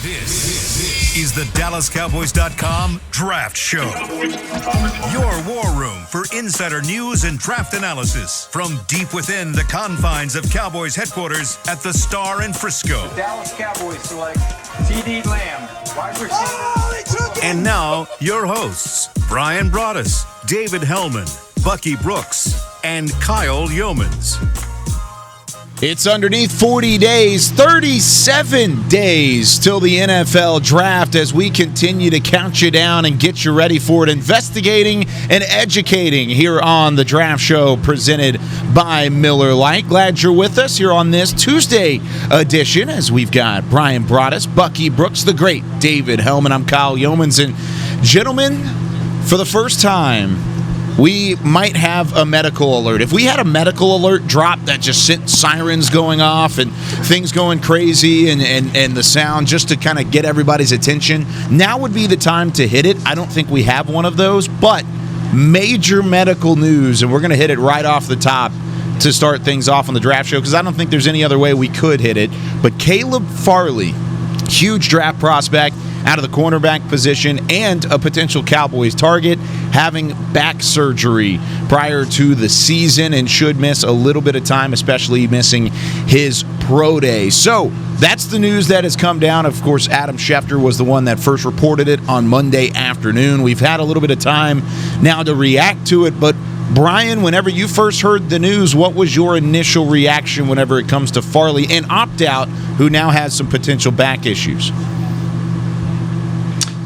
This is the DallasCowboys.com Draft Show. Your war room for insider news and draft analysis from deep within the confines of Cowboys headquarters at the Star in Frisco. The Dallas Cowboys select C.D. Lamb, wide receiver. And now, your hosts, Brian Broaddus, David Hellman, Bucky Brooks, and Kyle Yeomans. It's underneath 40 days, 37 days till the NFL draft as we continue to count you down and get you ready for it, investigating and educating here on the Draft Show presented by Miller Lite. Glad you're with us here on this Tuesday edition as we've got Brian Broaddus, Bucky Brooks, the great David Hellman. I'm Kyle Yeomans. And gentlemen, for the first time, we might have a medical alert. If we had a medical alert drop that just sent sirens going off and things going crazy and the sound just to kind of get everybody's attention, now would be the time to hit it. I don't think we have one of those, but major medical news, and we're going to hit it right off the top to start things off on the Draft Show because I don't think there's any other way we could hit it. But Caleb Farley, huge draft prospect out of the cornerback position and a potential Cowboys target, having back surgery prior to the season and should miss a little bit of time, especially missing his pro day. So that's the news that has come down. Of course, Adam Schefter was the one that first reported it on Monday afternoon. We've had a little bit of time now to react to it, but Brian, whenever you first heard the news, what was your initial reaction whenever it comes to Farley and opt-out, who now has some potential back issues?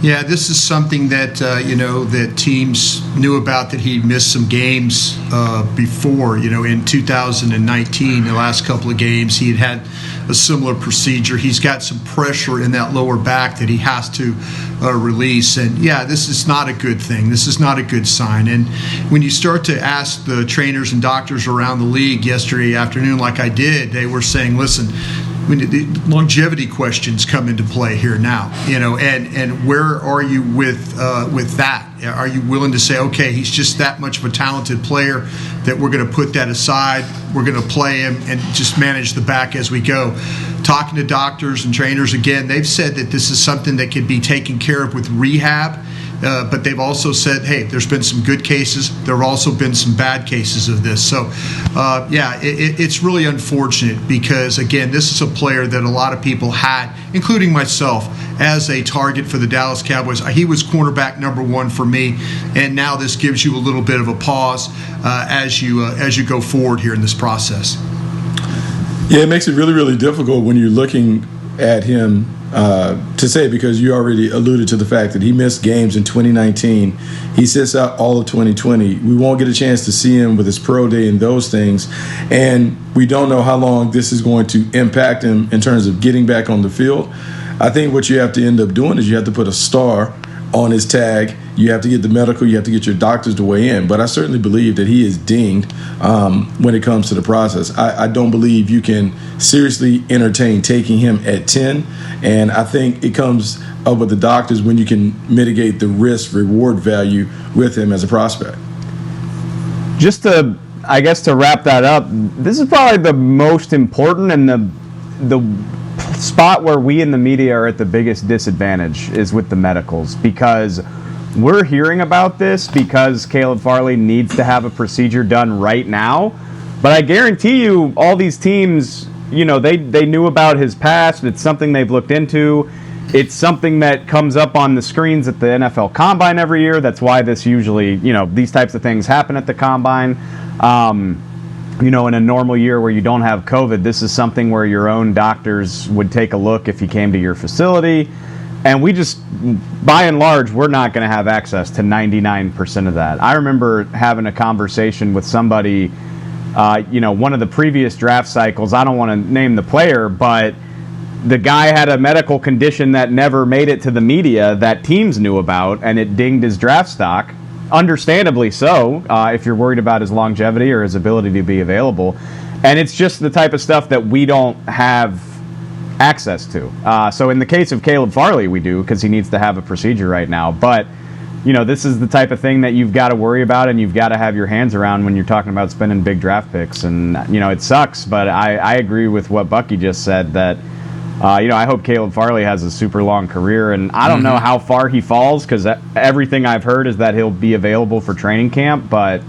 Yeah, this is something that, that teams knew about, that he missed some games before. In 2019, the last couple of games, he had a similar procedure. He's got some pressure in that lower back that he has to release. And, yeah, this is not a good thing. This is not a good sign. And when you start to ask the trainers and doctors around the league yesterday afternoon, like I did, they were saying, listen, the longevity questions come into play here now, and where are you with that? Are you willing to say, okay, he's just that much of a talented player that we're going to put that aside, we're going to play him and just manage the back as we go? Talking to doctors and trainers, again, they've said that this is something that can be taken care of with rehab. But they've also said, hey, there's been some good cases. There have also been some bad cases of this. So, it's really unfortunate because, again, this is a player that a lot of people had, including myself, as a target for the Dallas Cowboys. He was cornerback number one for me, and now this gives you a little bit of a pause as you go forward here in this process. Yeah, it makes it really, really difficult when you're looking at him to say, because you already alluded to the fact that he missed games in 2019. He sits out all of 2020. We won't get a chance to see him with his pro day and those things. And we don't know how long this is going to impact him in terms of getting back on the field. I think what you have to end up doing is you have to put a star on his tag. You have to get the medical, you have to get your doctors to weigh in. But I certainly believe that he is dinged when it comes to the process. I don't believe you can seriously entertain taking him at 10. And I think it comes up with the doctors when you can mitigate the risk-reward value with him as a prospect. Just to wrap that up, this is probably the most important and the spot where we in the media are at the biggest disadvantage is with the medicals, because we're hearing about this because Caleb Farley needs to have a procedure done right now. But I guarantee you all these teams, they knew about his past. It's something they've looked into. It's something that comes up on the screens at the NFL Combine every year. That's why this usually, these types of things happen at the Combine. In a normal year where you don't have COVID, this is something where your own doctors would take a look if you came to your facility. And we just, by and large, we're not going to have access to 99% of that. I remember having a conversation with somebody, one of the previous draft cycles. I don't want to name the player, but the guy had a medical condition that never made it to the media that teams knew about, and it dinged his draft stock. Understandably so, if you're worried about his longevity or his ability to be available. And it's just the type of stuff that we don't have access to. So in the case of Caleb Farley, we do, because he needs to have a procedure right now. But, this is the type of thing that you've got to worry about and you've got to have your hands around when you're talking about spending big draft picks. And, it sucks, but I agree with what Bucky just said, that I hope Caleb Farley has a super long career, and I don't know how far he falls because everything I've heard is that he'll be available for training camp, but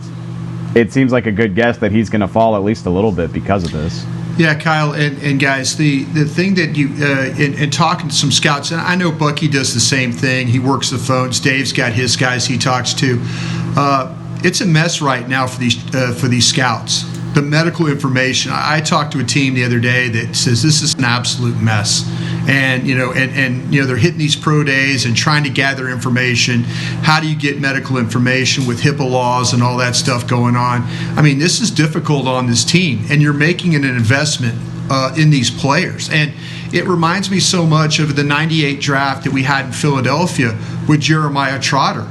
it seems like a good guess that he's going to fall at least a little bit because of this. Yeah, Kyle, and guys, the thing that you in talking to some scouts, and I know Bucky does the same thing. He works the phones. Dave's got his guys he talks to. It's a mess right now for these scouts. The medical information. I talked to a team the other day that says this is an absolute mess, and they're hitting these pro days and trying to gather information. How do you get medical information with HIPAA laws and all that stuff going on? I mean, this is difficult on this team, and you're making an investment in these players. And it reminds me so much of the '98 draft that we had in Philadelphia with Jeremiah Trotter.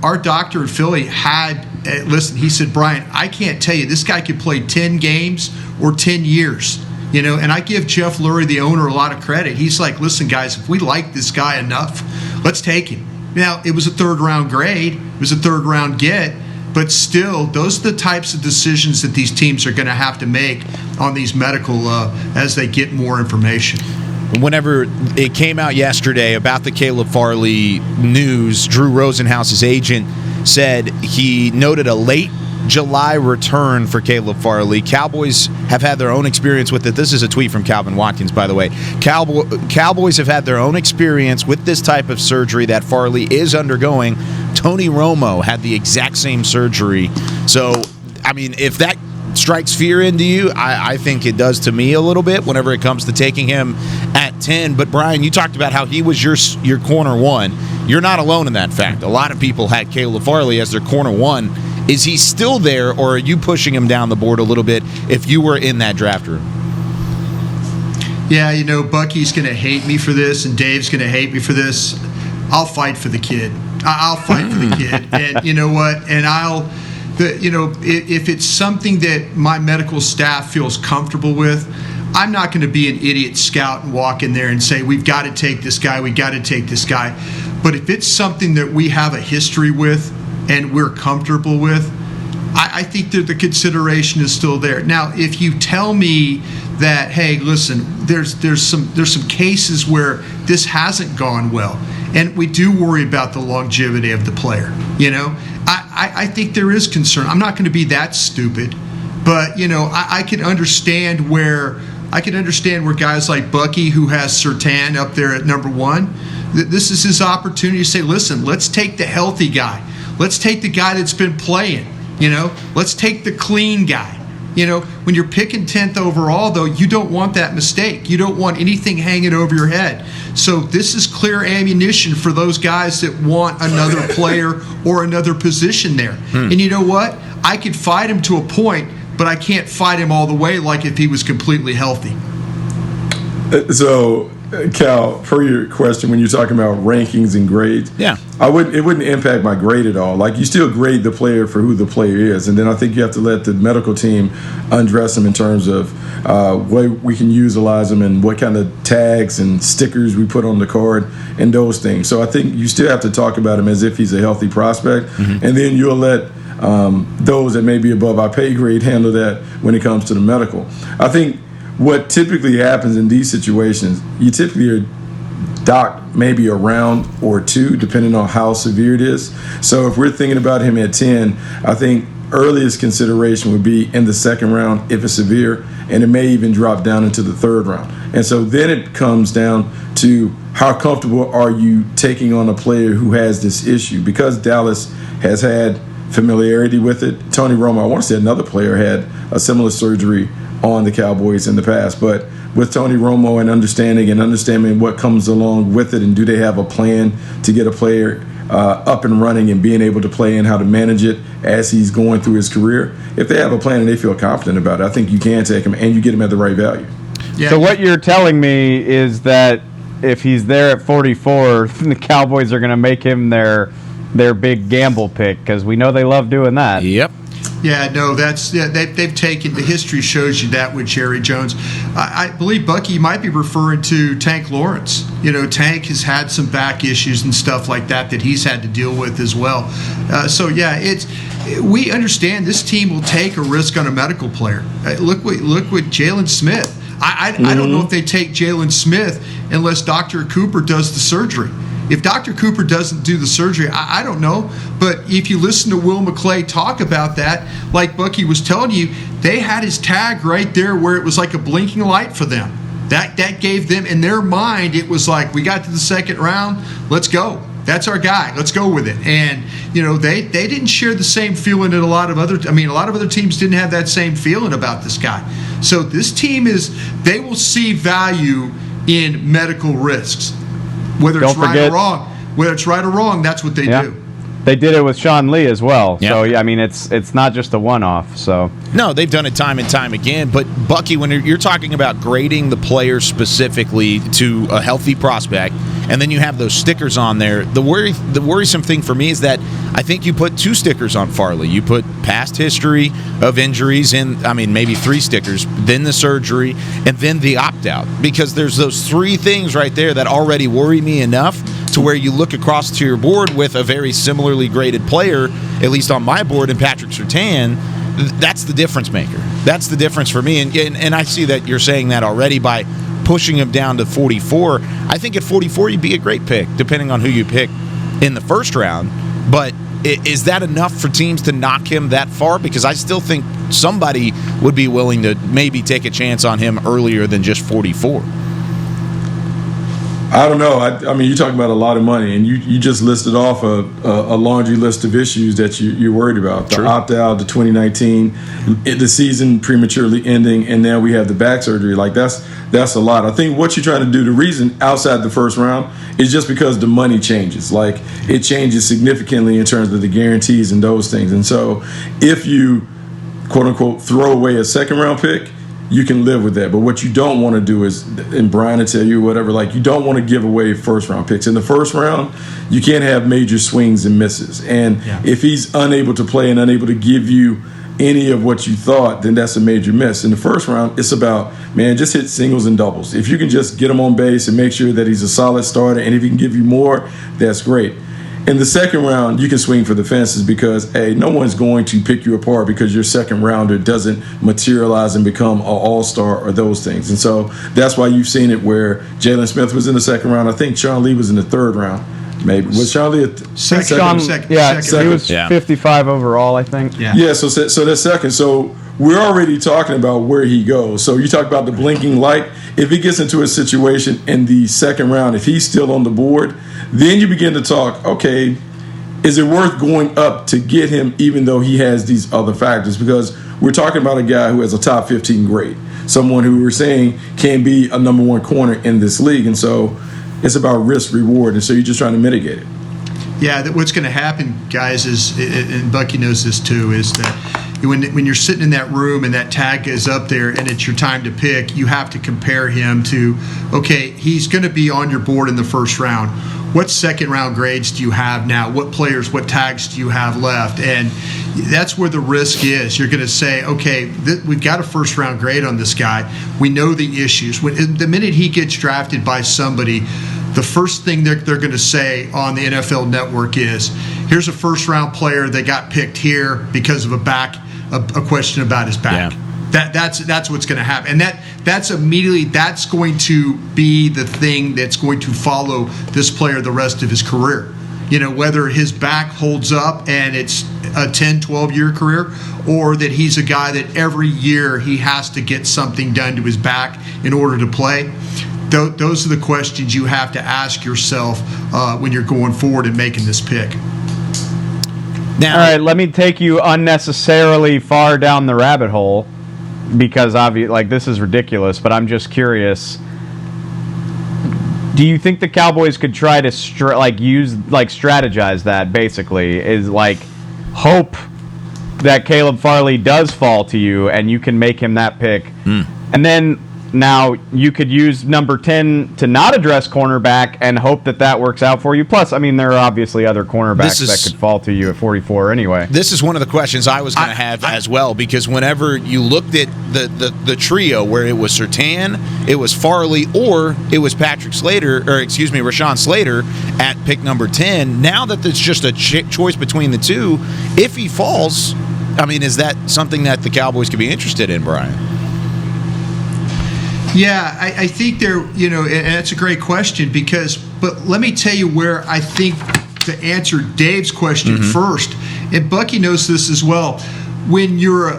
Our doctor in Philly had. Listen, he said, Brian, I can't tell you, this guy could play 10 games or 10 years, and I give Jeff Lurie, the owner, a lot of credit. He's like, listen, guys, if we like this guy enough, let's take him. Now, it was a third-round grade. It was a third-round get, but still, those are the types of decisions that these teams are going to have to make on these medical as they get more information. Whenever it came out yesterday about the Caleb Farley news, Drew Rosenhaus's agent said he noted a late July return for Caleb Farley. Cowboys have had their own experience with it. This is a tweet from Calvin Watkins, by the way. Cowboys have had their own experience with this type of surgery that Farley is undergoing. Tony Romo had the exact same surgery. So, I mean, if that strikes fear into you, I think it does to me a little bit whenever it comes to taking him at 10. But Brian, you talked about how he was your corner one. You're not alone in that fact. A lot of people had Caleb Farley as their corner one. Is he still there, or are you pushing him down the board a little bit if you were in that draft room? Yeah, Bucky's going to hate me for this, and Dave's going to hate me for this. I'll fight for the kid. I'll fight for the kid. And you know what? And if it's something that my medical staff feels comfortable with, I'm not going to be an idiot scout and walk in there and say, we've got to take this guy, we got to take this guy. But if it's something that we have a history with and we're comfortable with, I think that the consideration is still there. Now, if you tell me that, hey, listen, there's some cases where this hasn't gone well, and we do worry about the longevity of the player, I think there is concern. I'm not going to be that stupid, but I can understand where guys like Bucky, who has Surtain up there at number one, this is his opportunity to say, listen, let's take the healthy guy. Let's take the guy that's been playing. Let's take the clean guy. When you're picking 10th overall, though, you don't want that mistake. You don't want anything hanging over your head. So this is clear ammunition for those guys that want another player or another position there. And you know what? I could fight him to a point, but I can't fight him all the way like if he was completely healthy. So, Cal, per your question, when you're talking about rankings and grades, it wouldn't impact my grade at all. Like, you still grade the player for who the player is, and then I think you have to let the medical team undress them in terms of what we can utilize them and what kind of tags and stickers we put on the card and those things. So I think you still have to talk about him as if he's a healthy prospect, and then you'll let those that may be above our pay grade handle that when it comes to the medical. I think what typically happens in these situations, you typically are docked maybe a round or two, depending on how severe it is. So if we're thinking about him at 10, I think earliest consideration would be in the second round if it's severe, and it may even drop down into the third round. And so then it comes down to how comfortable are you taking on a player who has this issue? Because Dallas has had familiarity with it. Tony Romo, I want to say another player had a similar surgery on the Cowboys in the past, but with Tony Romo and understanding what comes along with it, and do they have a plan to get a player up and running and being able to play and how to manage it as he's going through his career. If they have a plan and they feel confident about it, I think you can take him and you get him at the right value. Yeah. So what you're telling me is that if he's there at 44, the Cowboys are going to make him their big gamble pick, because we know they love doing that. Yep. Yeah, no, they've taken, the history shows you that with Jerry Jones. I believe Bucky might be referring to Tank Lawrence. Tank has had some back issues and stuff like that he's had to deal with as well. We understand this team will take a risk on a medical player. Look what Jalen Smith. I don't know if they take Jalen Smith unless Dr. Cooper does the surgery. If Dr. Cooper doesn't do the surgery, I don't know. But if you listen to Will McClay talk about that, like Bucky was telling you, they had his tag right there where it was like a blinking light for them. That gave them, in their mind, it was like, we got to the second round, let's go. That's our guy. Let's go with it. And, they didn't share the same feeling that a lot of other teams didn't have that same feeling about this guy. So this team they will see value in medical risks. Whether it's right or wrong, that's what they do. They did it with Sean Lee as well. Yeah. So, I mean, it's not just a one-off. So No, they've done it time and time again. But, Bucky, when you're talking about grading the player specifically to a healthy prospect, and then you have those stickers on there, the worrisome thing for me is that I think you put 2 stickers on Farley. You put past history of injuries in, maybe 3 stickers, then the surgery, and then the opt-out. Because there's those 3 things right there that already worry me enough to where you look across to your board with a very similarly graded player, at least on my board, and Patrick Surtain. That's the difference maker. That's the difference for me. And I see that you're saying that already by pushing him down to 44. I think at 44 you'd be a great pick, depending on who you pick in the first round. But is that enough for teams to knock him that far? Because I still think somebody would be willing to maybe take a chance on him earlier than just 44. I don't know. I mean, you're talking about a lot of money, and you just listed off a laundry list of issues that you're worried about. The opt-out, the 2019, the season prematurely ending, and now we have the back surgery. Like, that's a lot. I think what you're trying to do, the reason outside the first round is just because the money changes. Like, it changes significantly in terms of the guarantees and those things. And so if you, quote-unquote, throw away a second-round pick, you can live with that. But what you don't want to do is, and Brian will tell you whatever, like, you don't want to give away first round picks. In the first round, you can't have major swings and misses. And if he's unable to play and unable to give you any of what you thought, then that's a major miss. In the first round, it's about, just hit singles and doubles. If you can just get him on base and make sure that he's a solid starter, and if he can give you more, that's great. In the second round, you can swing for the fences because, no one's going to pick you apart because your second rounder doesn't materialize and become an all-star or those things. And so that's why you've seen it where Jalen Smith was in the second round. I think Sean Lee was in the third round. Maybe. Was Sean Lee second? He was 55 overall, I think. Yeah, so that's second. So we're already talking about where he goes. So you talk about the blinking light. If he gets into a situation in the second round, if he's still on the board, then you begin to talk, okay, is it worth going up to get him even though he has these other factors? Because we're talking about a guy who has a top 15 grade, someone who we're saying can be a number 1 corner in this league. And so it's about risk reward. And so you're just trying to mitigate it. Yeah, what's going to happen, guys, is, and Bucky knows this too, is that when you're sitting in that room and that tag is up there and it's your time to pick, you have to compare him to, okay, he's going to be on your board in the first round. What second round grades do you have now? What players, what tags do you have left? And that's where the risk is. You're going to say, okay, we've got a first round grade on this guy. We know the issues. The minute he gets drafted by somebody, the first thing they're going to say on the NFL Network is, here's a first round player that got picked here because of a question about his back. Yeah. That's what's going to happen, and that's going to be the thing that's going to follow this player the rest of his career. Whether his back holds up and it's a 10-12 year career, or that he's a guy that every year he has to get something done to his back in order to play. Those are the questions you have to ask yourself when you're going forward and making this pick. Now, all right, let me take you unnecessarily far down the rabbit hole, because this is ridiculous, but I'm just curious. Do you think the Cowboys could try to strategize that, basically, is hope that Caleb Farley does fall to you and you can make him that pick, and then now you could use number 10 to not address cornerback and hope that works out for you. Plus, there are obviously other cornerbacks that could fall to you at 44 anyway. This is one of the questions I was going to have as well, because whenever you looked at the trio where it was Surtain, it was Farley, or it was Rashawn Slater at pick number 10, now that it's just a choice between the two, if he falls, is that something that the Cowboys could be interested in, Brian? Yeah, I think they're, and that's a great question but let me tell you where I think to answer Dave's question first, and Bucky knows this as well. When you're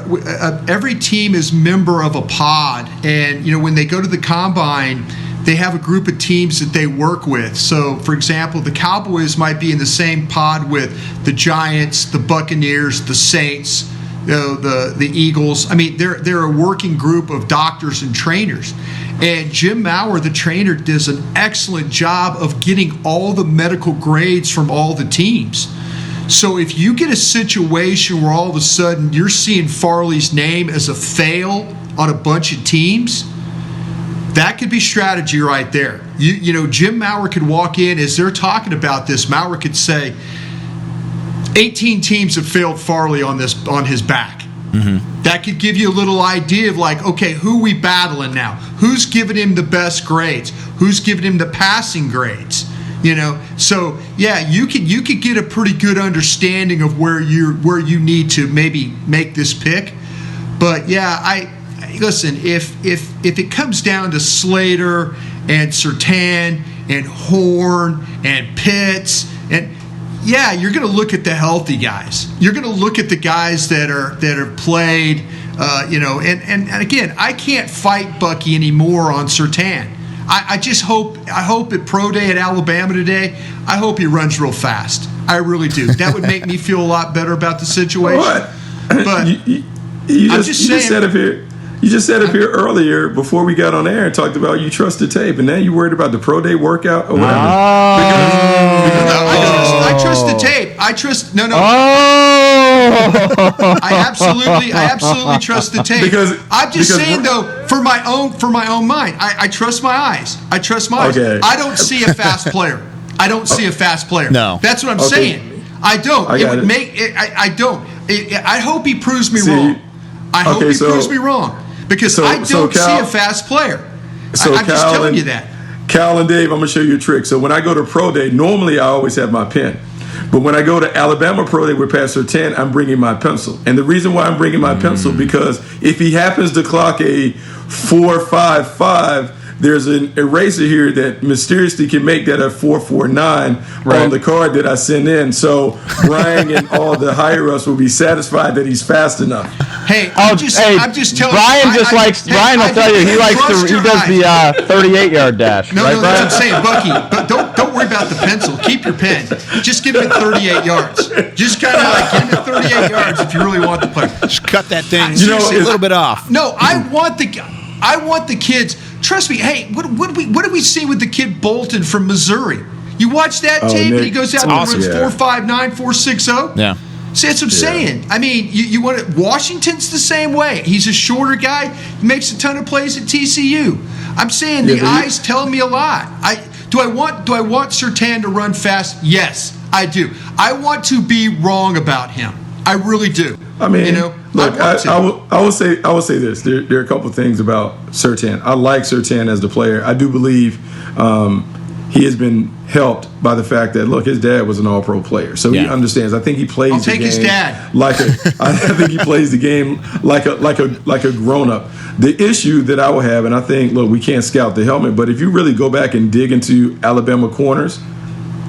every team is member of a pod, and when they go to the combine, they have a group of teams that they work with. So, for example, the Cowboys might be in the same pod with the Giants, the Buccaneers, the Saints, the Eagles. I mean, they're a working group of doctors and trainers. And Jim Maurer, the trainer, does an excellent job of getting all the medical grades from all the teams. So if you get a situation where all of a sudden you're seeing Farley's name as a fail on a bunch of teams, that could be strategy right there. Jim Maurer could walk in as they're talking about this. Maurer could say, 18 teams have failed Farley on his back. Mm-hmm. That could give you a little idea of like, okay, who are we battling now? Who's giving him the best grades? Who's giving him the passing grades? So yeah, you could get a pretty good understanding of where you need to maybe make this pick. But yeah, listen, if it comes down to Slater and Surtain and Horn and Pitts and yeah, you're going to look at the healthy guys. You're going to look at the guys that are played, and again, I can't fight Bucky anymore on Surtain. I just hope at Pro Day at Alabama today, I hope he runs real fast. I really do. That would make me feel a lot better about the situation. What? But you just said up here earlier before we got on air and talked about you trust the tape, and now you worried about the Pro Day workout or whatever. I trust the tape. I trust no. I absolutely trust the tape. Because saying though, for my own mind, I trust my eyes. I trust my eyes. Okay. I don't see a fast player. No, that's what I'm saying. I don't. I don't. I hope he proves me wrong. I hope he proves me wrong because I don't see a fast player. I'm just telling you that. Cal and Dave, I'm going to show you a trick. So when I go to Pro Day, normally I always have my pen. But when I go to Alabama Pro Day with Pastor 10, I'm bringing my pencil. And the reason why I'm bringing my pencil, because if he happens to clock a 4.55, there's an eraser here that mysteriously can make that a 4.49 on the card that I send in. So Brian and all the higher-ups will be satisfied that he's fast enough. Hey, I'm just telling Brian you. Brian will tell you he does the 38-yard dash. No, right, no, that's what I'm saying, Bucky. But don't worry about the pencil. Keep your pen. Just give him 38 yards. Just kind of like give him 38 yards if you really want the play. Just cut that thing a little bit off. No, I want the kids. Trust me. Hey, what did we see with the kid Bolton from Missouri? You watch that tape, and he goes out and runs 4.59, 4.60. Yeah. See, that's what I'm saying. I mean, you want it. Washington's the same way. He's a shorter guy. He makes a ton of plays at TCU. I'm saying the eyes tell me a lot. Do I want Surtain to run fast? Yes, I do. I want to be wrong about him. I really do. I mean, look, I will say this. There are a couple of things about Surtain. I like Surtain as the player. I do believe he has been helped by the fact that, look, his dad was an all-pro player, so he understands. I think he plays the game his dad. I think he plays the game like a grown-up. The issue that I will have, and I think, look, we can't scout the helmet, but if you really go back and dig into Alabama corners,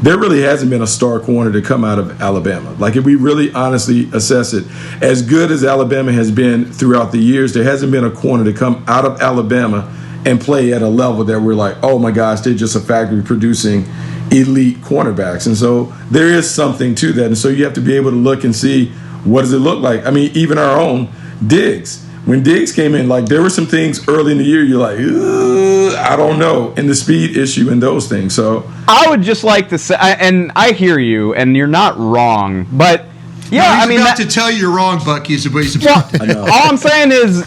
there really hasn't been a star corner to come out of Alabama. Like, if we really honestly assess it, as good as Alabama has been throughout the years, there hasn't been a corner to come out of Alabama and play at a level that we're like, oh my gosh, they're just a factory producing elite cornerbacks. And so there is something to that. And so you have to be able to look and see, what does it look like? I mean, even our own Diggs. When Diggs came in, like, there were some things early in the year you're like, I don't know, and the speed issue and those things. So I would just like to say, and I hear you, and you're not wrong, but yeah, he's about to tell you you're wrong, Bucky. All I'm saying is,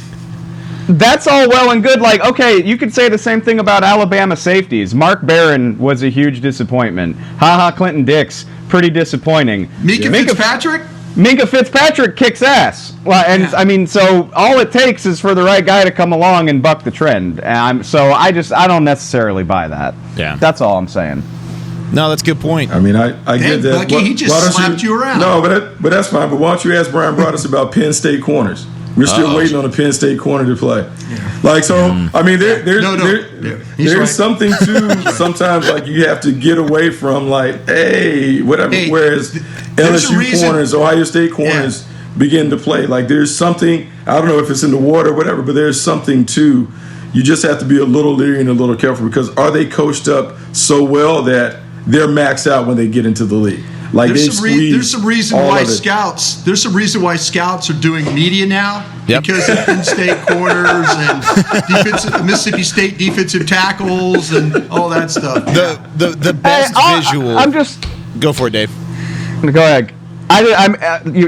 that's all well and good. Like, okay, you could say the same thing about Alabama safeties. Mark Barron was a huge disappointment. Clinton Dix, pretty disappointing. Minka Fitzpatrick kicks ass. Well, and I mean, so all it takes is for the right guy to come along and buck the trend. And I don't necessarily buy that. Yeah, that's all I'm saying. No, that's a good point. I mean, I get that. Bucky, he just slapped you around. No, but that's fine. But why don't you ask Brian Broaddus about Penn State corners? We're still waiting on a Penn State corner to play. Like, so, I mean, there's something to sometimes, like, you have to get away from, like, hey, whatever. Whereas LSU corners, Ohio State corners begin to play. Like, there's something, I don't know if it's in the water or whatever, but there's something to, you just have to be a little leery and a little careful, because are they coached up so well that they're maxed out when they get into the league? Like, there's some reason why scouts are doing media now, because of Penn State corners and Mississippi State defensive tackles and all that stuff. The best visual. I'm just go for it, Dave. Go ahead.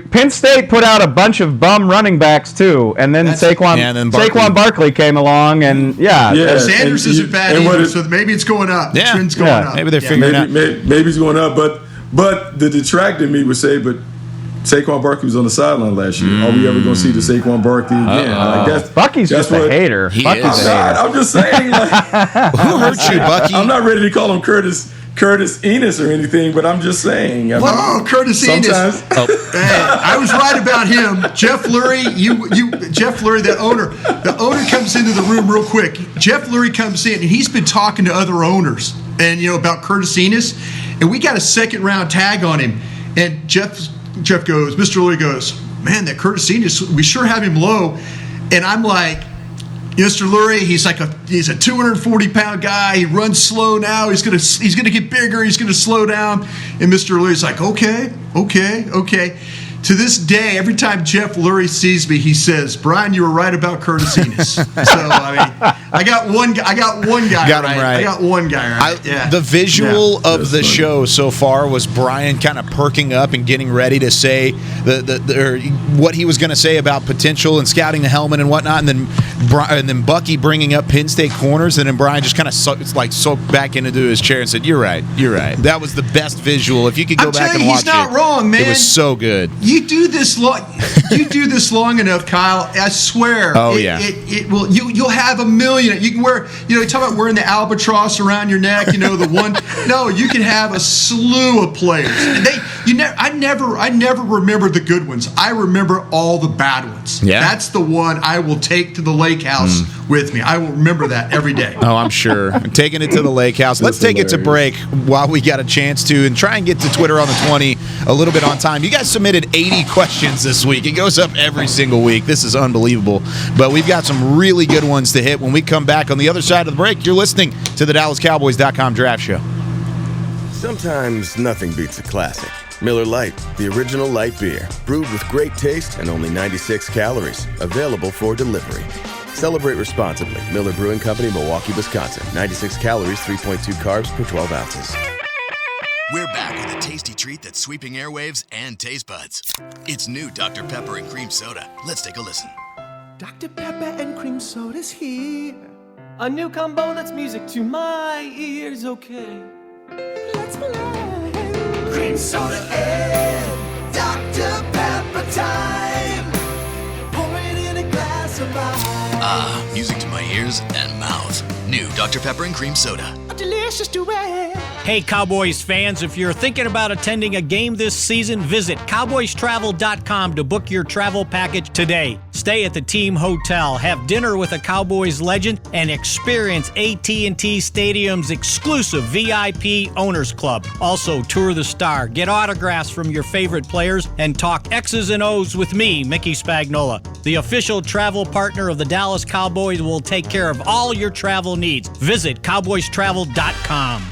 Penn State put out a bunch of bum running backs too, and then Saquon Barkley came along, and Sanders isn't bad either, so maybe it's going up. Yeah. The trend's going up. Maybe they're figuring out. Maybe it's going up, but the detractor me would say, but Saquon Barkley was on the sideline last year. Are we ever going to see the Saquon Barkley again? Like, Bucky's just a hater. I'm just saying. Like, who hurt you, Bucky? I'm not ready to call him Curtis Enos or anything, but I'm just saying. Curtis Enos. I was right about him. Jeff Lurie, Jeff Lurie, the owner comes into the room real quick. Jeff Lurie comes in, and he's been talking to other owners, and about Curtis Enos, and we got a second-round tag on him. And Jeff goes, Mr. Lurie goes, man, that Curtis Enos, we sure have him low. And I'm like, Mr. Lurie, he's a 240-pound guy. He runs slow now. He's gonna get bigger. He's gonna slow down. And Mr. Lurie's like, okay. To this day, every time Jeff Lurie sees me, he says, "Brian, you were right about Curtis Enos." So I got one guy. Got him right. I got one guy right. The visual of the show so far was Brian kind of perking up and getting ready to say what he was going to say about potential and scouting the helmet and whatnot, and then Bucky bringing up Penn State corners, and then Brian just kind of soaked back into his chair and said, "You're right. That was the best visual. If you could go back and watch it, he's not wrong, man. It was so good." You do this long enough, Kyle. I swear. Oh, it will. You'll have a million. You can wear. You talk about wearing the albatross around your neck. The one. No, you can have a slew of players. I never remember the good ones. I remember all the bad ones. Yeah. That's the one I will take to the lake house with me. I will remember that every day. Oh, I'm sure. I'm taking it to the lake house. Let's take it to break while we got a chance to, and try and get to Twitter on the 20 a little bit on time. You guys submitted 80 questions this week. It goes up every single week. This is unbelievable. But we've got some really good ones to hit when we come back on the other side of the break. You're listening to the DallasCowboys.com Draft Show. Sometimes nothing beats a classic. Miller Lite, the original light beer, brewed with great taste and only 96 calories. Available for delivery. Celebrate responsibly. Miller Brewing Company, Milwaukee, Wisconsin. 96 calories, 3.2 carbs per 12 ounces. We're back with a tasty treat that's sweeping airwaves and taste buds. It's new Dr. Pepper and Cream Soda. Let's take a listen. Dr. Pepper and Cream Soda's here. A new combo that's music to my ears, okay. Let's play. Cream Soda and Dr. Pepper time. Pour it in a glass of ice. Music to my ears and mouth. New Dr. Pepper and Cream Soda. A delicious duet. Hey, Cowboys fans, if you're thinking about attending a game this season, visit cowboystravel.com to book your travel package today. Stay at the team hotel, have dinner with a Cowboys legend, and experience AT&T Stadium's exclusive VIP Owners Club. Also, tour the Star, get autographs from your favorite players, and talk X's and O's with me, Mickey Spagnola. The official travel partner of the Dallas Cowboys will take care of all your travel needs. Visit cowboystravel.com.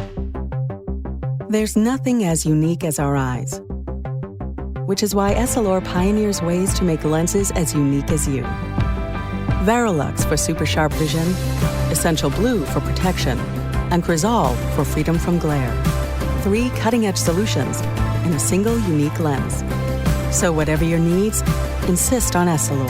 There's nothing as unique as our eyes, which is why Essilor pioneers ways to make lenses as unique as you. Verilux for super sharp vision, Essential Blue for protection, and Crizal for freedom from glare. 3 cutting-edge solutions in a single unique lens. So whatever your needs, insist on Essilor.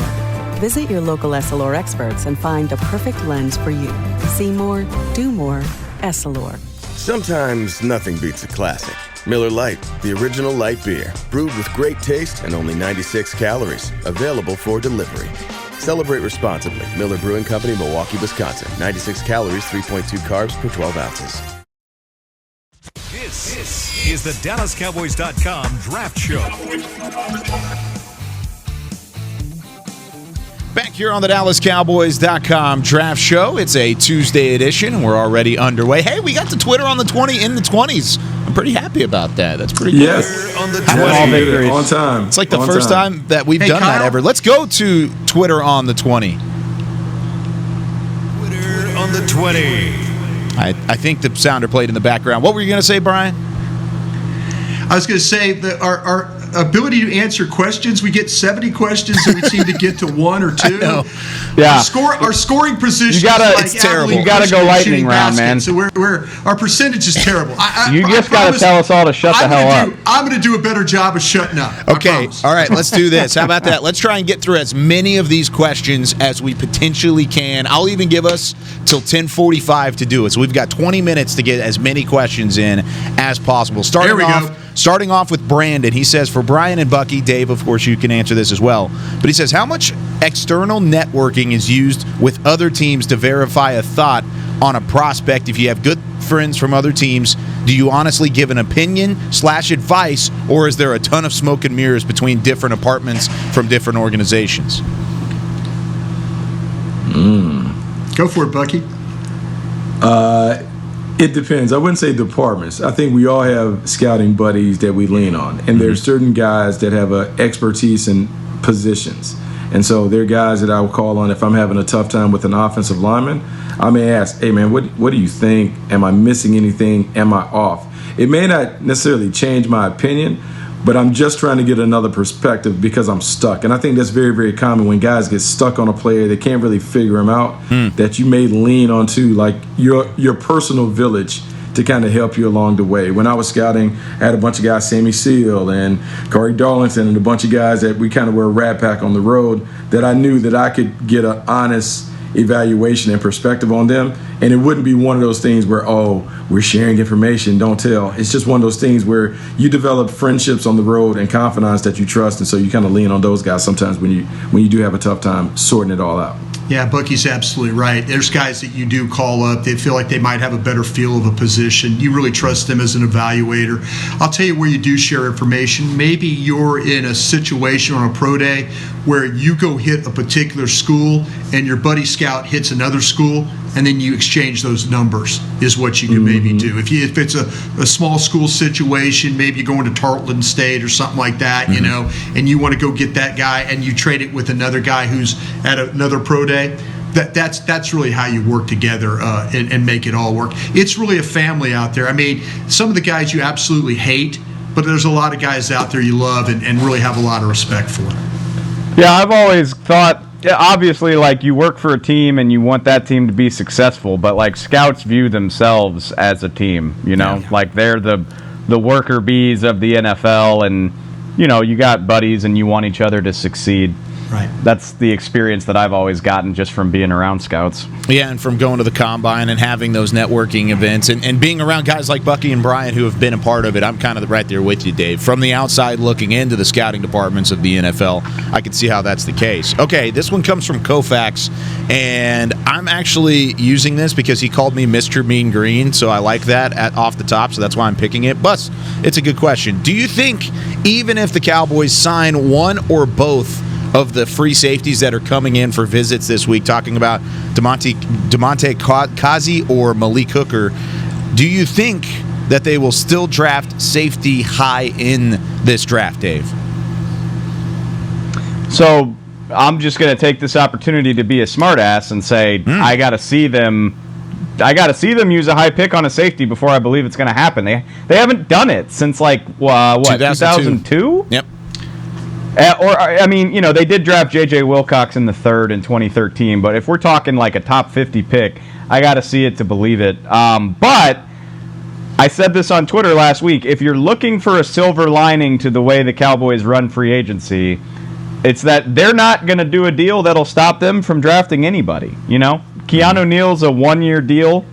Visit your local Essilor experts and find the perfect lens for you. See more, do more, Essilor. Sometimes nothing beats a classic. Miller Lite, the original light beer, brewed with great taste and only 96 calories. Available for delivery. Celebrate responsibly. Miller Brewing Company, Milwaukee, Wisconsin. 96 calories, 3.2 carbs per 12 ounces. This is the DallasCowboys.com Draft Show. Back here on the DallasCowboys.com draft show. It's a Tuesday edition, and we're already underway. Hey, we got the Twitter on the 20 in the 20s. I'm pretty happy about that. That's pretty good. Yes. On the On time. It's like the first time that we've done that ever. Let's go to Twitter on the 20. Twitter on the 20. I think the sounder played in the background. What were you going to say, Brian? I was going to say that our ability to answer questions, we get 70 questions and we seem to get to one or two. Yeah. Our scoring position it's terrible. You got to go lightning round, man. So our percentage is terrible. You just got to tell us all to shut the hell up. I'm going to do a better job of shutting up. Okay. All right. Let's do this. How about that? Let's try and get through as many of these questions as we potentially can. I'll even give us till 10:45 to do it. So we've got 20 minutes to get as many questions in as possible. Starting off with Brandon, he says, for Brian and Bucky, Dave, of course, you can answer this as well. But he says, how much external networking is used with other teams to verify a thought on a prospect? If you have good friends from other teams, do you honestly give an opinion/advice, or is there a ton of smoke and mirrors between different apartments from different organizations? Go for it, Bucky. It depends. I wouldn't say departments. I think we all have scouting buddies that we lean on. And there's certain guys that have an expertise in positions. And so they're guys that I will call on if I'm having a tough time with an offensive lineman. I may ask, hey, man, what do you think? Am I missing anything? Am I off? It may not necessarily change my opinion, but I'm just trying to get another perspective because I'm stuck. And I think that's very, very common when guys get stuck on a player. They can't really figure him out, that you may lean onto like your personal village to kind of help you along the way. When I was scouting, I had a bunch of guys, Sammy Seal and Corey Darlington, and a bunch of guys that we kind of were a rat pack on the road that I knew that I could get an honest evaluation and perspective on them. And it wouldn't be one of those things where, oh, we're sharing information, don't tell. It's just one of those things where you develop friendships on the road and confidants that you trust, and so you kind of lean on those guys sometimes when you do have a tough time sorting it all out. Yeah, Bucky's absolutely right. There's guys that you do call up. They feel like they might have a better feel of a position. You really trust them as an evaluator. I'll tell you where you do share information. Maybe you're in a situation on a pro day where you go hit a particular school and your buddy scout hits another school, and then you exchange those numbers is what you can maybe do. If it's a small school situation, maybe you're going to Tarleton State or something like that, you know, and you want to go get that guy and you trade it with another guy who's at another pro day. That's really how you work together and make it all work. It's really a family out there. I mean, some of the guys you absolutely hate, but there's a lot of guys out there you love and really have a lot of respect for. Yeah, I've always thought, obviously, like, you work for a team and you want that team to be successful, but, like, scouts view themselves as a team, you know? Yeah. Like, they're the worker bees of the NFL, and, you know, you got buddies and you want each other to succeed. Right. That's the experience that I've always gotten just from being around scouts. Yeah, and from going to the Combine and having those networking events and being around guys like Bucky and Brian who have been a part of it. I'm kind of right there with you, Dave. From the outside looking into the scouting departments of the NFL, I can see how that's the case. Okay, this one comes from Koufax, and I'm actually using this because he called me Mr. Mean Green, so I like that off the top, so that's why I'm picking it. But it's a good question. Do you think even if the Cowboys sign one or both of the free safeties that are coming in for visits this week, talking about Damontae Kazi or Malik Hooker, do you think that they will still draft safety high in this draft, Dave? So I'm just going to take this opportunity to be a smartass and say I got to see them use a high pick on a safety before I believe it's going to happen. They haven't done it since 2002? Yep. I mean, you know, they did draft J.J. Wilcox in the 3rd in 2013, but if we're talking like a top 50 pick, I got to see it to believe it. But I said this on Twitter last week. If you're looking for a silver lining to the way the Cowboys run free agency, it's that they're not going to do a deal that'll stop them from drafting anybody. You know, Keanu Neal's a 1-year deal.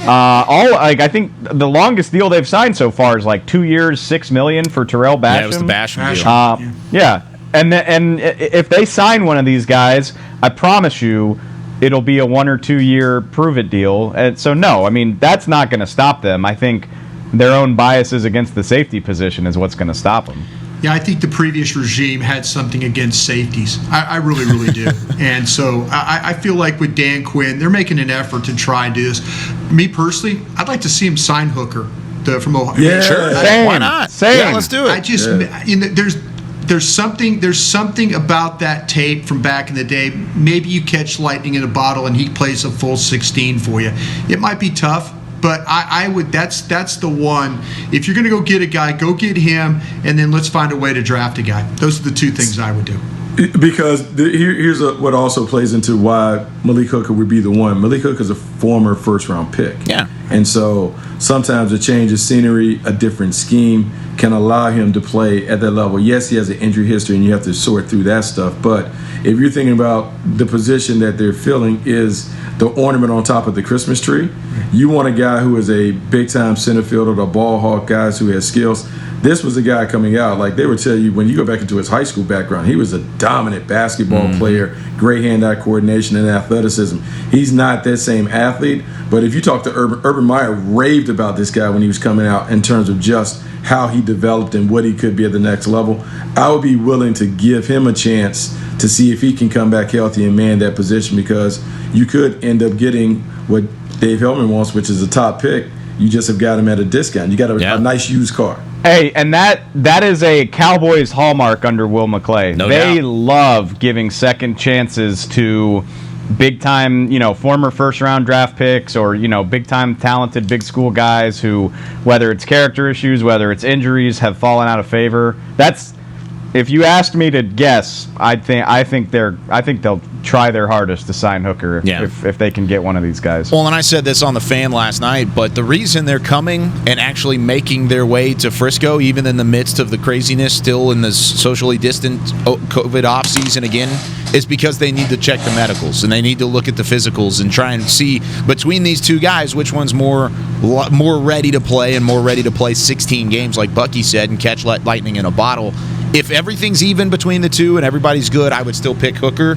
I think the longest deal they've signed so far is like 2 years, $6 million for Terrell Basham. Yeah, it was the Basham deal. Yeah, and if they sign one of these guys, I promise you, it'll be a 1 or 2 year prove it deal. And so no, I mean that's not going to stop them. I think their own biases against the safety position is what's going to stop them. Yeah, I think the previous regime had something against safeties. I really, really do. And so I feel like with Dan Quinn, they're making an effort to try and do this. Me personally, I'd like to see him sign Hooker from Ohio. Yeah, sure. Same. Why not? Same. Yeah, let's do it. I just, there's something about that tape from back in the day. Maybe you catch lightning in a bottle and he plays a full 16 for you. It might be tough, but I would. That's the one. If you're going to go get a guy, go get him, and then let's find a way to draft a guy. Those are the two things I would do. Because here's what also plays into why Malik Hooker would be the one. Malik Hooker is a former first-round pick. Yeah. And so sometimes a change of scenery, a different scheme can allow him to play at that level. Yes, he has an injury history, and you have to sort through that stuff. But if you're thinking about the position that they're filling is the ornament on top of the Christmas tree, you want a guy who is a big-time center fielder, the ball hawk, guys who has skills. This was a guy coming out, like they would tell you when you go back into his high school background, he was a dominant basketball player, great hand-eye coordination and athleticism. He's not that same athlete, but if you talk to Urban Meyer raved about this guy when he was coming out in terms of just how he developed and what he could be at the next level. I would be willing to give him a chance to see if he can come back healthy and man that position, because you could end up getting what Dave Hellman wants, which is a top pick. You just have got him at a discount. You got a nice used car. Hey, and that is a Cowboys hallmark under Will McClay. They love giving second chances to big-time, former first-round draft picks or, big-time talented big school guys who, whether it's character issues, whether it's injuries, have fallen out of favor. If you asked me to guess, I think they'll try their hardest to sign Hooker if they can get one of these guys. Well, and I said this on the Fan last night, but the reason they're coming and actually making their way to Frisco, even in the midst of the craziness, still in the socially distant COVID offseason again, is because they need to check the medicals and they need to look at the physicals and try and see between these two guys which one's more ready to play and more ready to play 16 games, like Bucky said, and catch lightning in a bottle. If everything's even between the two and everybody's good, I would still pick Hooker.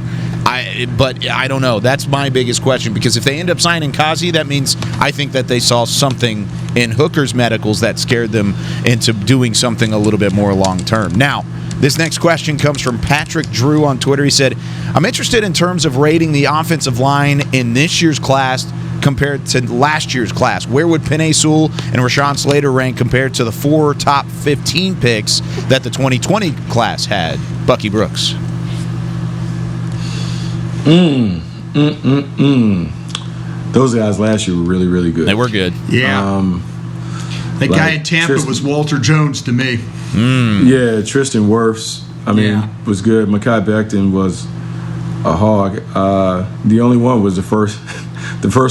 But I don't know. That's my biggest question, because if they end up signing Kazi, that means I think that they saw something in Hooker's medicals that scared them into doing something a little bit more long-term. Now, this next question comes from Patrick Drew on Twitter. He said, I'm interested in terms of rating the offensive line in this year's class compared to last year's class. Where would Penn Sewell and Rashawn Slater rank compared to the 4 top 15 picks that the 2020 class had? Bucky Brooks. Those guys last year were really, really good. They were good. Yeah. That guy in Tampa was Walter Jones to me. Yeah, Tristan Wirfs, was good. Mekhi Becton was a hog. The only one was the first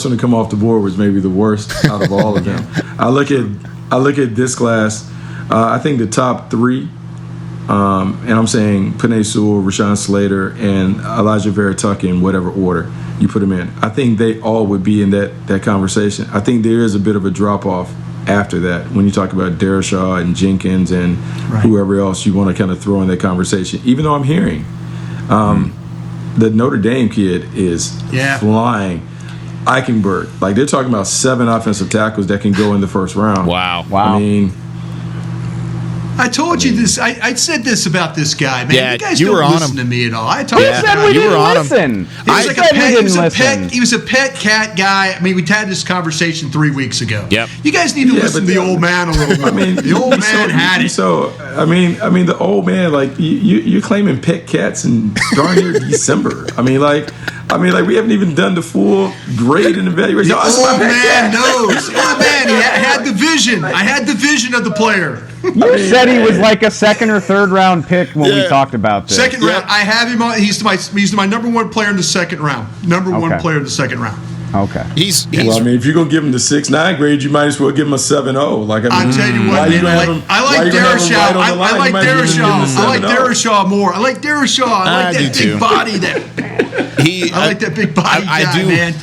one to come off the board was maybe the worst out of all of them. I look at this class. I think the top 3, and I'm saying Penn Sewell, Rashawn Slater, and Elijah Vera-Tucker in whatever order you put them in. I think they all would be in that conversation. I think there is a bit of a drop-off after that when you talk about Darashaw and Jenkins and whoever else you want to kind of throw in that conversation. Even though I'm hearing the Notre Dame kid is flying. Eichenberg, like they're talking about 7 offensive tackles that can go in the first round. Wow. I mean, I told you this. I said this about this guy, man. Yeah, you guys you don't were on listen him. to me at all. I told Who said we didn't listen? He was a pet cat guy. I mean, we had this conversation 3 weeks ago. Yep. You guys need to listen to the old man a little bit. I mean, the old man had it. So I mean, the old man, like you're claiming pet cats in darn near December. I mean, we haven't even done the full grade and evaluation. The old man knows. The old man, he had the vision. I had the vision of the player. You said he was like a 2nd or 3rd round pick when we talked about this. 2nd round. I have him on. He's my number 1 player in the 2nd round. Number 1 player in the 2nd round. Okay. He's well, I mean, if you're gonna give him the 6.9 grade, you might as well give him a 7.0. Like, I'll tell you what, man. I like Darashaw. I like Darashaw. I like Darashaw more. I like Darashaw. I like that big body. I like that big body guy, man.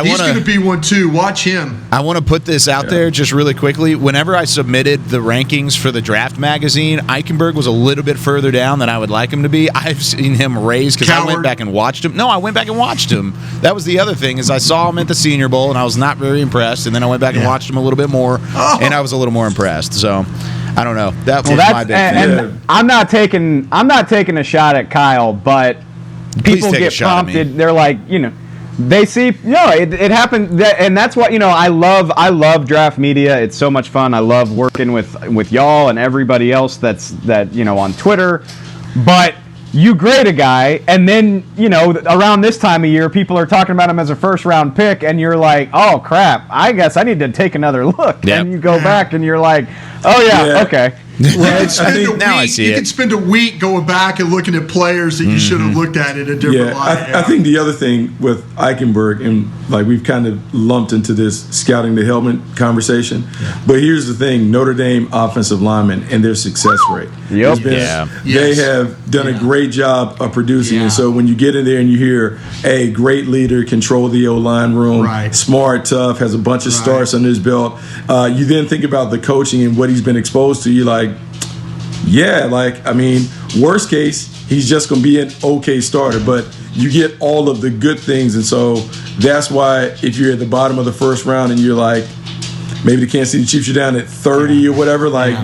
He's going to be one too. Watch him. I want to put this out there just really quickly. Whenever I submitted the rankings for the Draft magazine, Eichenberg was a little bit further down than I would like him to be. I've seen him raised because I went back and watched him. No, I went back and watched him. That was the other thing, is I saw him at the Senior Bowl and I was not very impressed. And then I went back and watched him a little bit more, and I was a little more impressed. So I don't know. That was my big thing. And I'm not taking a shot at Kyle, but people get prompted. They're like, they see, it happened, and that's what I love draft media. It's so much fun. I love working with y'all and everybody else that's on Twitter. But you grade a guy, and then around this time of year, people are talking about him as a first-round pick, and you're like, oh crap, I guess I need to take another look. Yep. And you go back, and you're like, oh yeah. Okay. Well, you can spend a week going back and looking at players that you should have looked at in a different light. I think the other thing with Eichenberg, and we've kind of lumped into this scouting the helmet conversation, but here's the thing: Notre Dame offensive linemen and their success rate. Yep. They have done a great job of producing, and so when you get in there and you hear, "Hey, great leader, control the O-line room, smart, tough, has a bunch of starts under his belt," you then think about the coaching and what he's been exposed to. You're like, worst case, he's just going to be an okay starter, but you get all of the good things. And so that's why if you're at the bottom of the first round and you're like, maybe the Kansas City Chiefs are down at 30 or whatever, I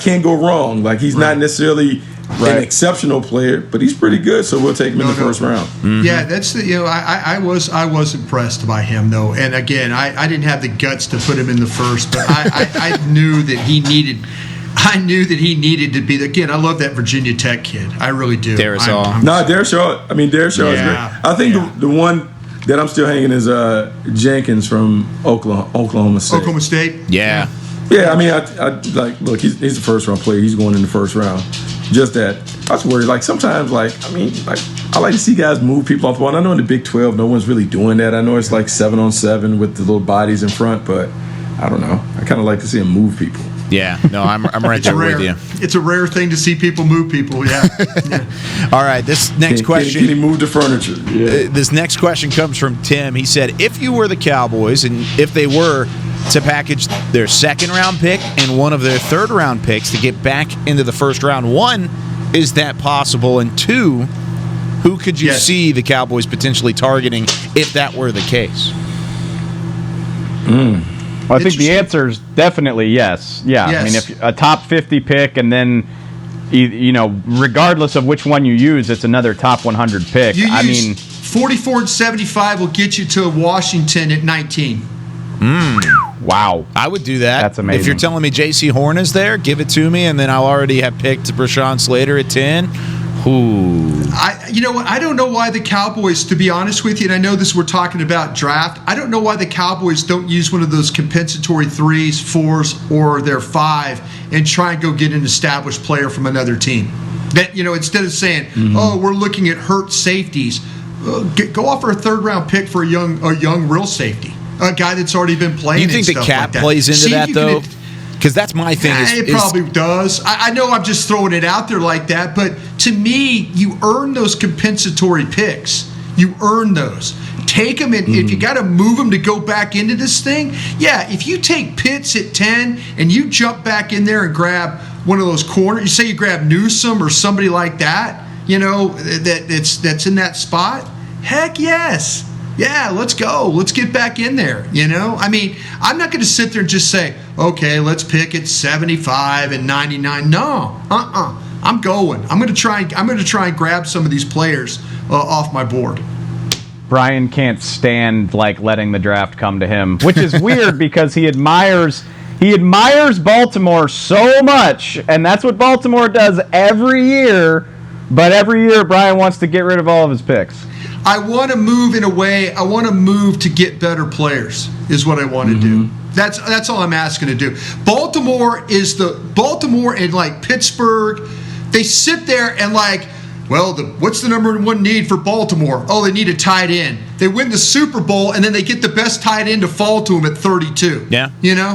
can't go wrong. He's not necessarily an exceptional player, but he's pretty good, so we'll take him in the first round. Mm-hmm. Yeah, that's I was impressed by him though, and again, I didn't have the guts to put him in the first, but I knew that he needed. I knew that he needed to be. Again, I love that Virginia Tech kid. I really do. Darrisaw. Darrisaw is great. I think the one that I'm still hanging is Jenkins from Oklahoma State. Oklahoma State. Yeah. Yeah, look, he's a first round player. He's going in the first round. Just that, I was worried. Sometimes, I like to see guys move people off the ball. And I know in the Big 12, no one's really doing that. I know it's 7-on-7 with the little bodies in front, but I don't know. I kind of like to see him move people. Yeah, no, I'm right there with you. It's a rare thing to see people move people. Yeah. All right, this next question. Can he move the furniture? Yeah. This next question comes from Tim. He said, if you were the Cowboys and if they were to package their second-round pick and one of their third-round picks to get back into the first round, one, is that possible? And two, who could you see the Cowboys potentially targeting if that were the case? Well, I think the answer is definitely yes. Yeah, yes. If a top 50 pick, and then regardless of which one you use, it's another top 100 pick. 44 and 75 will get you to Washington at 19. Wow, I would do that. That's amazing. If you're telling me J.C. Horn is there, give it to me, and then I'll already have picked Rashawn Slater at 10. Ooh. You know what? I don't know why the Cowboys, to be honest with you, and I know this we're talking about draft, I don't know why the Cowboys don't use one of those compensatory 3s, 4s, or their 5 and try and go get an established player from another team. That, instead of saying, we're looking at hurt safeties, go offer a third-round pick for a young real safety, a guy that's already been playing. You think the cap plays into that, though? Because that's my thing. It probably does. I know I'm just throwing it out there like that, but to me, you earn those compensatory picks. You earn those. Take them, and if you got to move them to go back into this thing, if you take Pitts at 10 and you jump back in there and grab one of those corners, you say you grab Newsome or somebody like that, that's in that spot, heck yes. Yeah, let's go. Let's get back in there, I'm not going to sit there and just say, okay, let's pick at 75 and 99. No, I'm going. I'm going to try and grab some of these players off my board. Brian can't stand letting the draft come to him, which is weird because he admires Baltimore so much, and that's what Baltimore does every year. But every year, Brian wants to get rid of all of his picks. I want to move in a way. I want to move to get better players. Is what I want to do. That's all I'm asking to do. Baltimore and Pittsburgh, they sit there and what's the number one need for Baltimore? Oh, they need a tight end. They win the Super Bowl and then they get the best tight end to fall to them at 32. Yeah.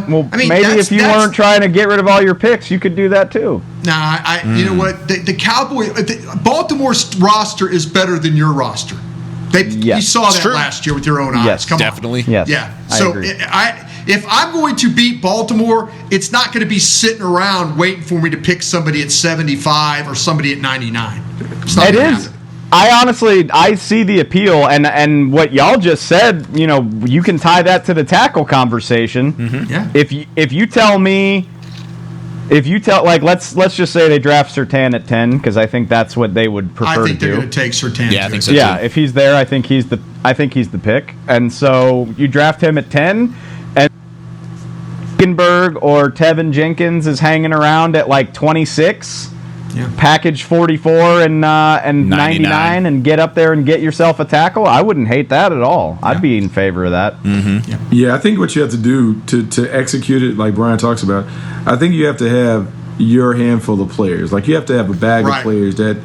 Well, maybe if you weren't trying to get rid of all your picks, you could do that too. Nah, you know what? The Cowboys, Baltimore's roster is better than your roster. You saw that last year with your own eyes. Yes, Come definitely. on. Yes, yeah. So if I'm going to beat Baltimore, it's not going to be sitting around waiting for me to pick somebody at 75 or somebody at 99. It's not it is. I see the appeal, and what y'all just said, you can tie that to the tackle conversation. Mm-hmm. Yeah. If you tell let's just say they draft Surtain at 10, because I think that's what they would prefer to do. I think they're going to take Surtain. Yeah, I think so. Yeah, if he's there, I think he's the pick, and so you draft him at 10, and Hülkenberg or Tevin Jenkins is hanging around at like 26. Yeah. Package 44 and 99 and get up there and get yourself a tackle. I wouldn't hate that at all. I'd be in favor of that. Mm-hmm. Yeah, I think what you have to do to execute it, like Brian talks about, I think you have to have your handful of players. Like you have to have a bag of players that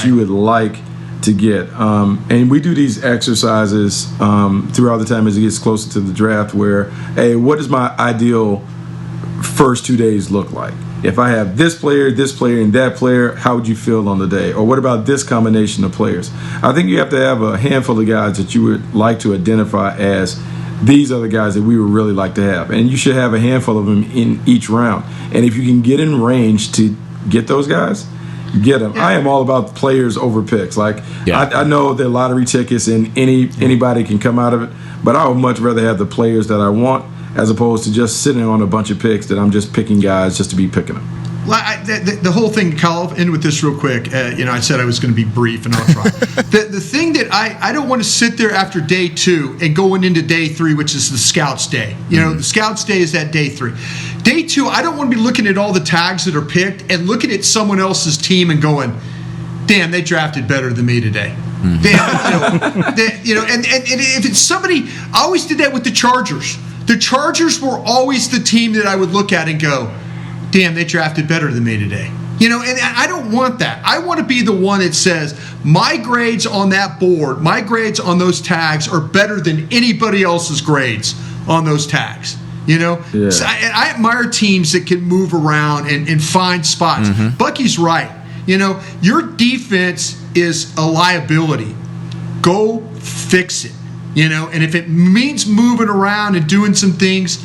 you would like to get. And we do these exercises throughout the time as it gets closer to the draft where, hey, what does my ideal first 2 days look like? If I have this player, and that player, how would you feel on the day? Or what about this combination of players? I think you have to have a handful of guys that you would like to identify as these are the guys that we would really like to have. And you should have a handful of them in each round. And if you can get in range to get those guys, get them. Yeah. I am all about players over picks. I know they're lottery tickets and anybody can come out of it, but I would much rather have the players that I want as opposed to just sitting on a bunch of picks that I'm just picking guys just to be picking them. Well, the whole thing, Kyle, I'll end with this real quick. I said I was going to be brief, and I'll try. The thing that I don't want to sit there after day 2 and going into day 3, which is the Scouts Day. The Scouts Day is that day 3. Day 2, I don't want to be looking at all the tags that are picked and looking at someone else's team and going, damn, they drafted better than me today. Mm-hmm. Damn, and if it's somebody, I always did that with the Chargers. The Chargers were always the team that I would look at and go, damn, they drafted better than me today. And I don't want that. I want to be the one that says, my grades on that board, my grades on those tags are better than anybody else's grades on those tags. Yeah. So I admire teams that can move around and find spots. Mm-hmm. Bucky's right. Your defense is a liability. Go fix it. And if it means moving around and doing some things,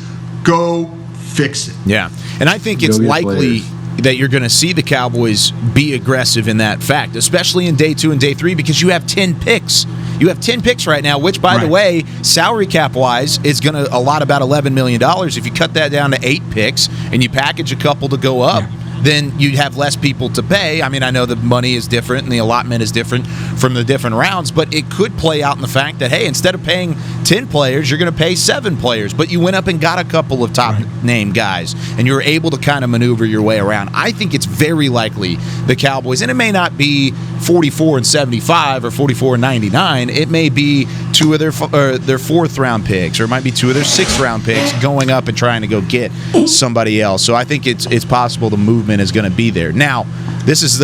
go fix it. Yeah. And I think it's likely that you're going to see the Cowboys be aggressive in that fact, especially in day 2 and day 3, because you have 10 picks. You have 10 picks right now, which, by the way, salary cap-wise, is going to allot about $11 million. If you cut that down to 8 picks and you package a couple to go up, then you'd have less people to pay. I mean, I know the money is different and the allotment is different from the different rounds, but it could play out in the fact that, hey, instead of paying 10 players, you're going to pay 7 players, but you went up and got a couple of top-name guys, and you were able to kind of maneuver your way around. I think it's very likely the Cowboys, and it may not be 44 and 75 or 44 and 99. It may be 2 of their 4th-round picks, or it might be 2 of their 6th-round picks going up and trying to go get somebody else. So I think it's possible the movement is going to be there. Now, this is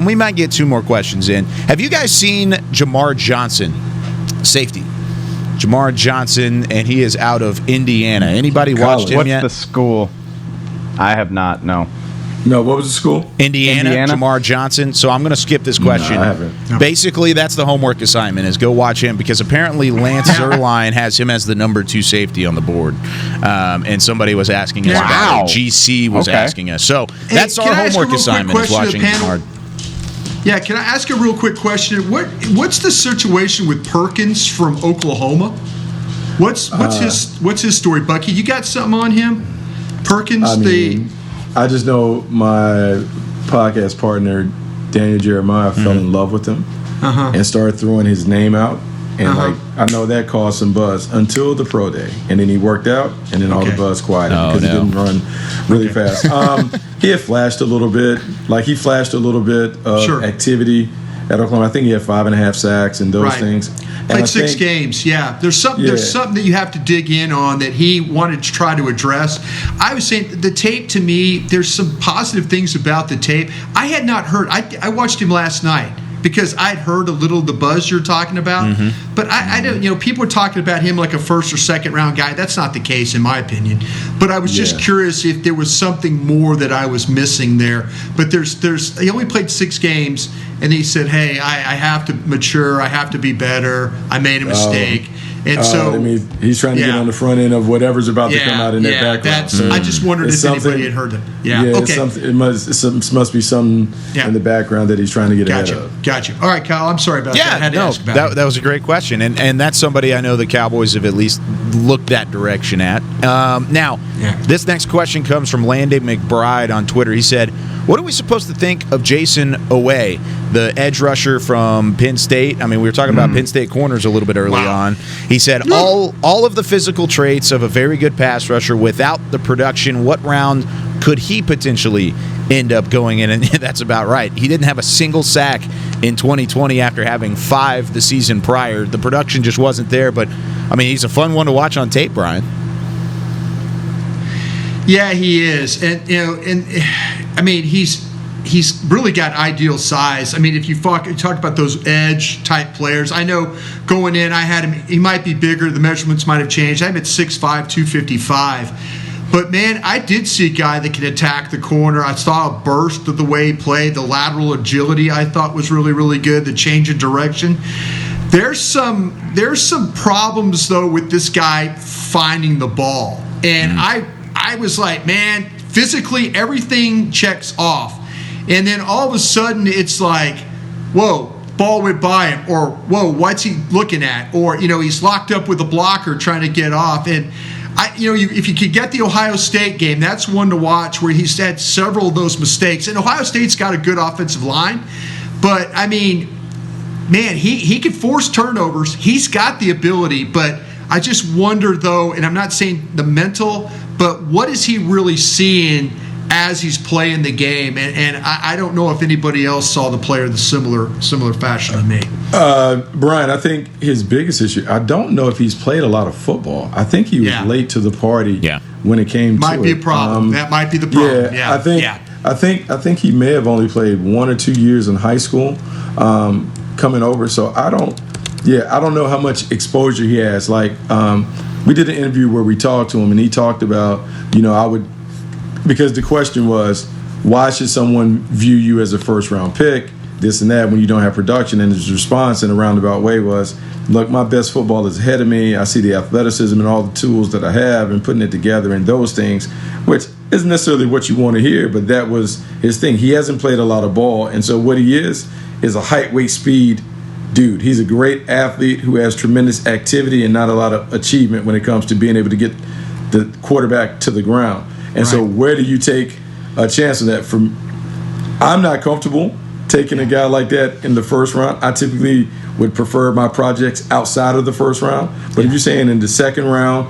we might get 2 more questions in. Have you guys seen Jamar Johnson, safety? Jamar Johnson, and he is out of Indiana. Anybody watched him yet? What's the school? I have not, no. No, what was the school? Indiana. Jamar Johnson. So I'm going to skip this question. No, I haven't. No. Basically, that's the homework assignment, is go watch him, because apparently Lance Zierlein has him as the number 2 safety on the board. And somebody was asking us about it. GC was asking us. So that's our homework assignment, is watching Jamar. Yeah, can I ask a real quick question? What's the situation with Perkins from Oklahoma? What's his story, Bucky? You got something on him? Perkins, I just know my podcast partner, Daniel Jeremiah, fell in love with him and started throwing his name out. And I know that caused some buzz until the pro day. And then he worked out, and then all the buzz quieted because he didn't run really fast. He had flashed a little bit. He flashed a little bit of activity at Oklahoma. I think he had 5.5 sacks and those things. Played 6 games. Yeah, there's something that you have to dig in on that he wanted to try to address. I was saying the tape, to me, there's some positive things about the tape. I had not heard. I watched him last night because I'd heard a little of the buzz you're talking about. But I don't. People are talking about him like a 1st or 2nd round guy. That's not the case in my opinion. But I was just curious if there was something more that I was missing there. But he only played 6 games. And he said, hey, I have to mature. I have to be better. I made a mistake. And so I mean, he's trying to get on the front end of whatever's about to come out in that background. I just wondered if anybody had heard that. It must be something in the background that he's trying to get ahead of. Gotcha. All right, Kyle, I'm sorry about that. I had to ask about that was a great question, and that's somebody I know the Cowboys have at least looked that direction at. This next question comes from Landy McBride on Twitter. He said, "What are we supposed to think of Jason Owe, the edge rusher from Penn State?" I mean, we were talking about Penn State corners a little bit early on. He said, all of the physical traits of a very good pass rusher without the production. What round could he potentially end up going in? And that's about right. He didn't have a single sack in 2020 after having 5 the season prior. The production just wasn't there, but, I mean, he's a fun one to watch on tape, Brian. Yeah, he is. And, I mean, he's really got ideal size. I mean, if you talk about those edge-type players, I know going in, I had him, he might be bigger. The measurements might have changed. I'm at 6'5", 255. But, man, I did see a guy that can attack the corner. I saw a burst of the way he played. The lateral agility I thought was really, really good. The change of direction. There's some problems, though, with this guy finding the ball. And I was like, man, physically everything checks off. And then all of a sudden it's like, whoa, ball went by him, or whoa, what's he looking at? Or, he's locked up with a blocker trying to get off. And if you could get the Ohio State game, that's one to watch where he's had several of those mistakes. And Ohio State's got a good offensive line, but I mean, man, he can force turnovers. He's got the ability, but I just wonder though, and I'm not saying the mental, but what is he really seeing as he's playing the game? And I don't know if anybody else saw the player the similar fashion to me. Brian, I think his biggest issue, I don't know if he's played a lot of football. I think he was late to the party when it came to it. Might be a problem. That might be the problem. I think he may have only played 1 or 2 years in high school coming over. So I don't know how much exposure he has. Like, we did an interview where we talked to him, and he talked about, because the question was, why should someone view you as a first-round pick, this and that, when you don't have production? And his response in a roundabout way was, look, my best football is ahead of me. I see the athleticism and all the tools that I have and putting it together and those things, which isn't necessarily what you want to hear, but that was his thing. He hasn't played a lot of ball, and so what he is a height, weight, speed dude. He's a great athlete who has tremendous activity and not a lot of achievement when it comes to being able to get the quarterback to the ground. And so where do you take a chance of that? I'm not comfortable taking a guy like that in the first round. I typically would prefer my projects outside of the first round. But if you're saying in the second round,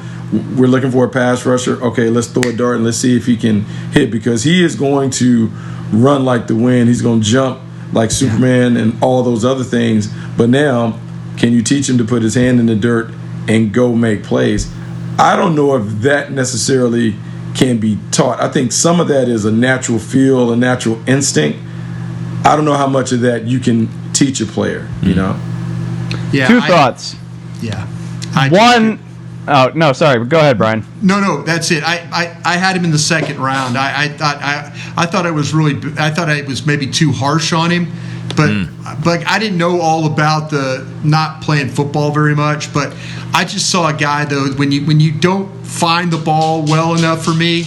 we're looking for a pass rusher, okay, let's throw a dart and let's see if he can hit, because he is going to run like the wind. He's going to jump like Superman and all those other things. But now, can you teach him to put his hand in the dirt and go make plays? I don't know if that necessarily can be taught. I think some of that is a natural feel, a natural instinct. I don't know how much of that you can teach a player, Yeah. Two thoughts. Yeah. One, oh, no, sorry. Go ahead, Brian. No, that's it. I had him in the second round. I thought it was maybe too harsh on him, but I didn't know all about the not playing football very much. But I just saw a guy though, when you don't find the ball well enough for me,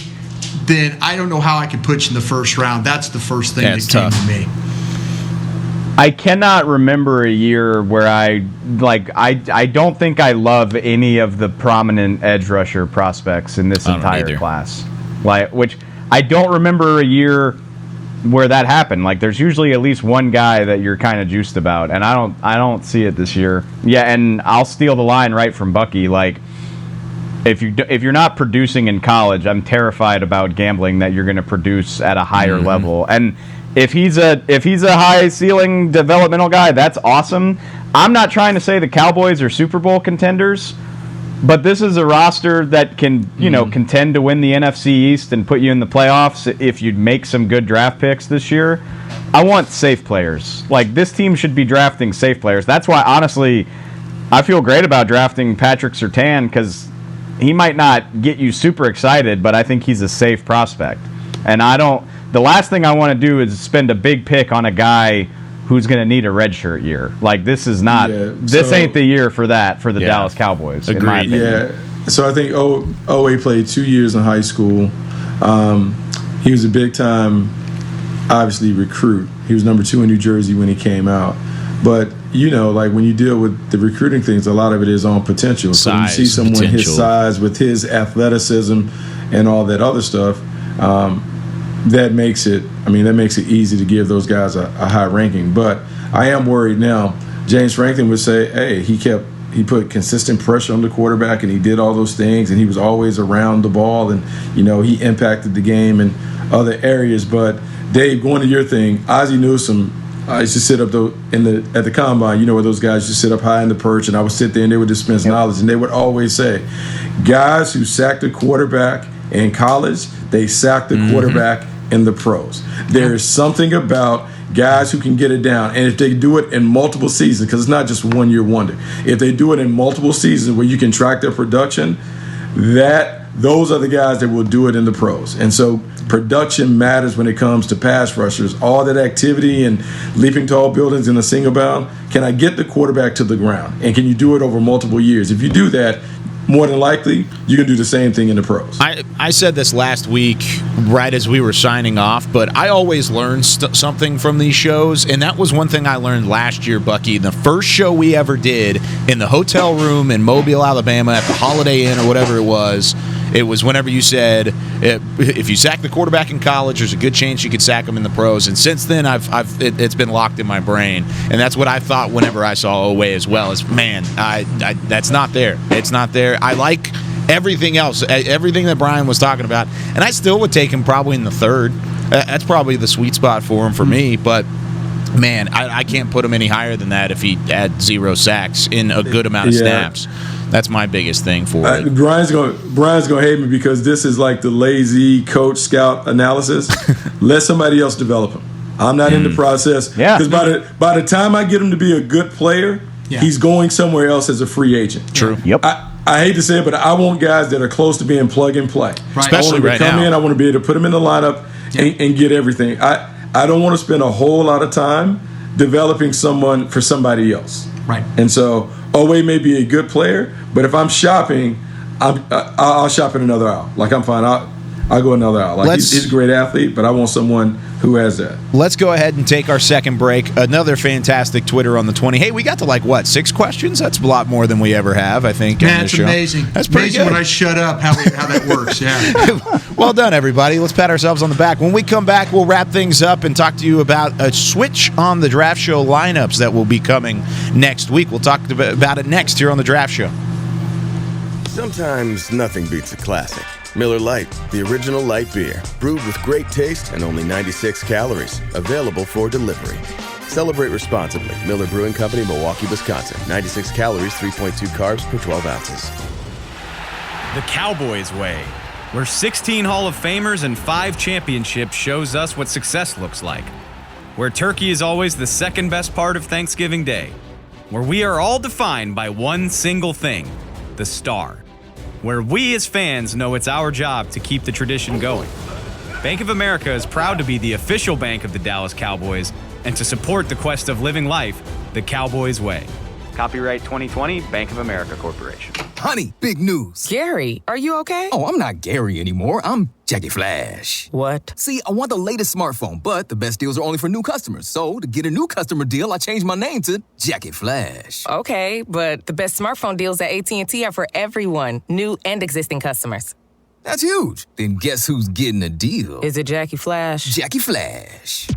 then I don't know how I can put you in the first round. That's the first thing that came to me. I cannot remember a year where I don't think I love any of the prominent edge rusher prospects in this entire class. Which I don't remember a year where that happened. Like, there's usually at least one guy that you're kind of juiced about, and I don't see it this year. Yeah, and I'll steal the line right from Bucky. Like, if you're not producing in college, I'm terrified about gambling that you're going to produce at a higher level. And if he's a high ceiling developmental guy, that's awesome. I'm not trying to say the Cowboys are Super Bowl contenders, but this is a roster that can, contend to win the NFC East and put you in the playoffs if you make some good draft picks this year. I want safe players. Like, this team should be drafting safe players. That's why, honestly, I feel great about drafting Patrick Surtain, because he might not get you super excited, but I think he's a safe prospect. And the last thing I want to do is spend a big pick on a guy who's going to need a redshirt year. Like, this is not. This ain't the year for that for the Dallas Cowboys. In my opinion. Yeah. So I think Owe played 2 years in high school. He was a big time, obviously, recruit. He was number 2 in New Jersey when he came out. But, like when you deal with the recruiting things, a lot of it is on potential. So you see someone his size with his athleticism and all that other stuff, that makes it easy to give those guys a high ranking. But I am worried now. James Franklin would say, hey, he put consistent pressure on the quarterback, and he did all those things, and he was always around the ball, and he impacted the game in other areas. But Dave, going to your thing, Ozzie Newsome, I used to sit up at the combine, where those guys used to sit up high in the perch, and I would sit there and they would dispense knowledge, and they would always say, guys who sacked the quarterback in college, they sacked the quarterback in the pros. There is something about guys who can get it down, and if they do it in multiple seasons, because it's not just 1 year wonder, if they do it in multiple seasons where you can track their production, those are the guys that will do it in the pros. And so production matters when it comes to pass rushers. All that activity and leaping tall buildings in a single bound, can I get the quarterback to the ground? And can you do it over multiple years? If you do that, more than likely, you can do the same thing in the pros. I said this last week right as we were signing off, but I always learn something from these shows, and that was one thing I learned last year, Bucky. The first show we ever did in the hotel room in Mobile, Alabama at the Holiday Inn or whatever it was whenever you said, if you sack the quarterback in college, there's a good chance you could sack him in the pros. And since then, it's been locked in my brain, and that's what I thought whenever I saw Owe as well. Is that's not there. It's not there. I like everything else, everything that Brian was talking about, and I still would take him probably in the third. That's probably the sweet spot for him for me, but. Man, I can't put him any higher than that if he had 0 sacks in a good amount of snaps. That's my biggest thing for it. Brian's gonna hate me because this is like the lazy coach scout analysis. Let somebody else develop him. I'm not in the process. Because by the time I get him to be a good player, he's going somewhere else as a free agent. True. Yep. I hate to say it, but I want guys that are close to being plug and play. Right. Especially right now. I want to be able to put them in the lineup and get everything. I don't want to spend a whole lot of time developing someone for somebody else. Right. And so Owe may be a good player, but if I'm shopping, I'll shop in another aisle. Like, I'm fine. I'll go another aisle. Like, he's a great athlete, but I want someone who has that. Let's go ahead and take our second break. Another fantastic Twitter on the 20. Hey, we got to 6 questions? That's a lot more than we ever have, I think. Man, it's amazing. That's pretty amazing good. When I shut up, how that works. Yeah. Well done, everybody. Let's pat ourselves on the back. When we come back, we'll wrap things up and talk to you about a switch on the Draft Show lineups that will be coming next week. We'll talk about it next here on the Draft Show. Sometimes nothing beats a classic. Miller Lite, the original light beer, brewed with great taste and only 96 calories, available for delivery. Celebrate responsibly. Miller Brewing Company, Milwaukee, Wisconsin. 96 calories, 3.2 carbs per 12 ounces. The Cowboys way, where 16 Hall of Famers and 5 championships shows us what success looks like. Where turkey is always the second best part of Thanksgiving Day. Where we are all defined by one single thing, the star. Where we as fans know it's our job to keep the tradition going. Bank of America is proud to be the official bank of the Dallas Cowboys and to support the quest of living life the Cowboys way. Copyright 2020, Bank of America Corporation. Honey, big news. Gary, are you okay? Oh, I'm not Gary anymore. I'm Jackie Flash. What? See, I want the latest smartphone, but the best deals are only for new customers. So, to get a new customer deal, I changed my name to Jackie Flash. Okay, but the best smartphone deals at AT&T are for everyone, new and existing customers. That's huge. Then guess who's getting a deal? Is it Jackie Flash? Jackie Flash.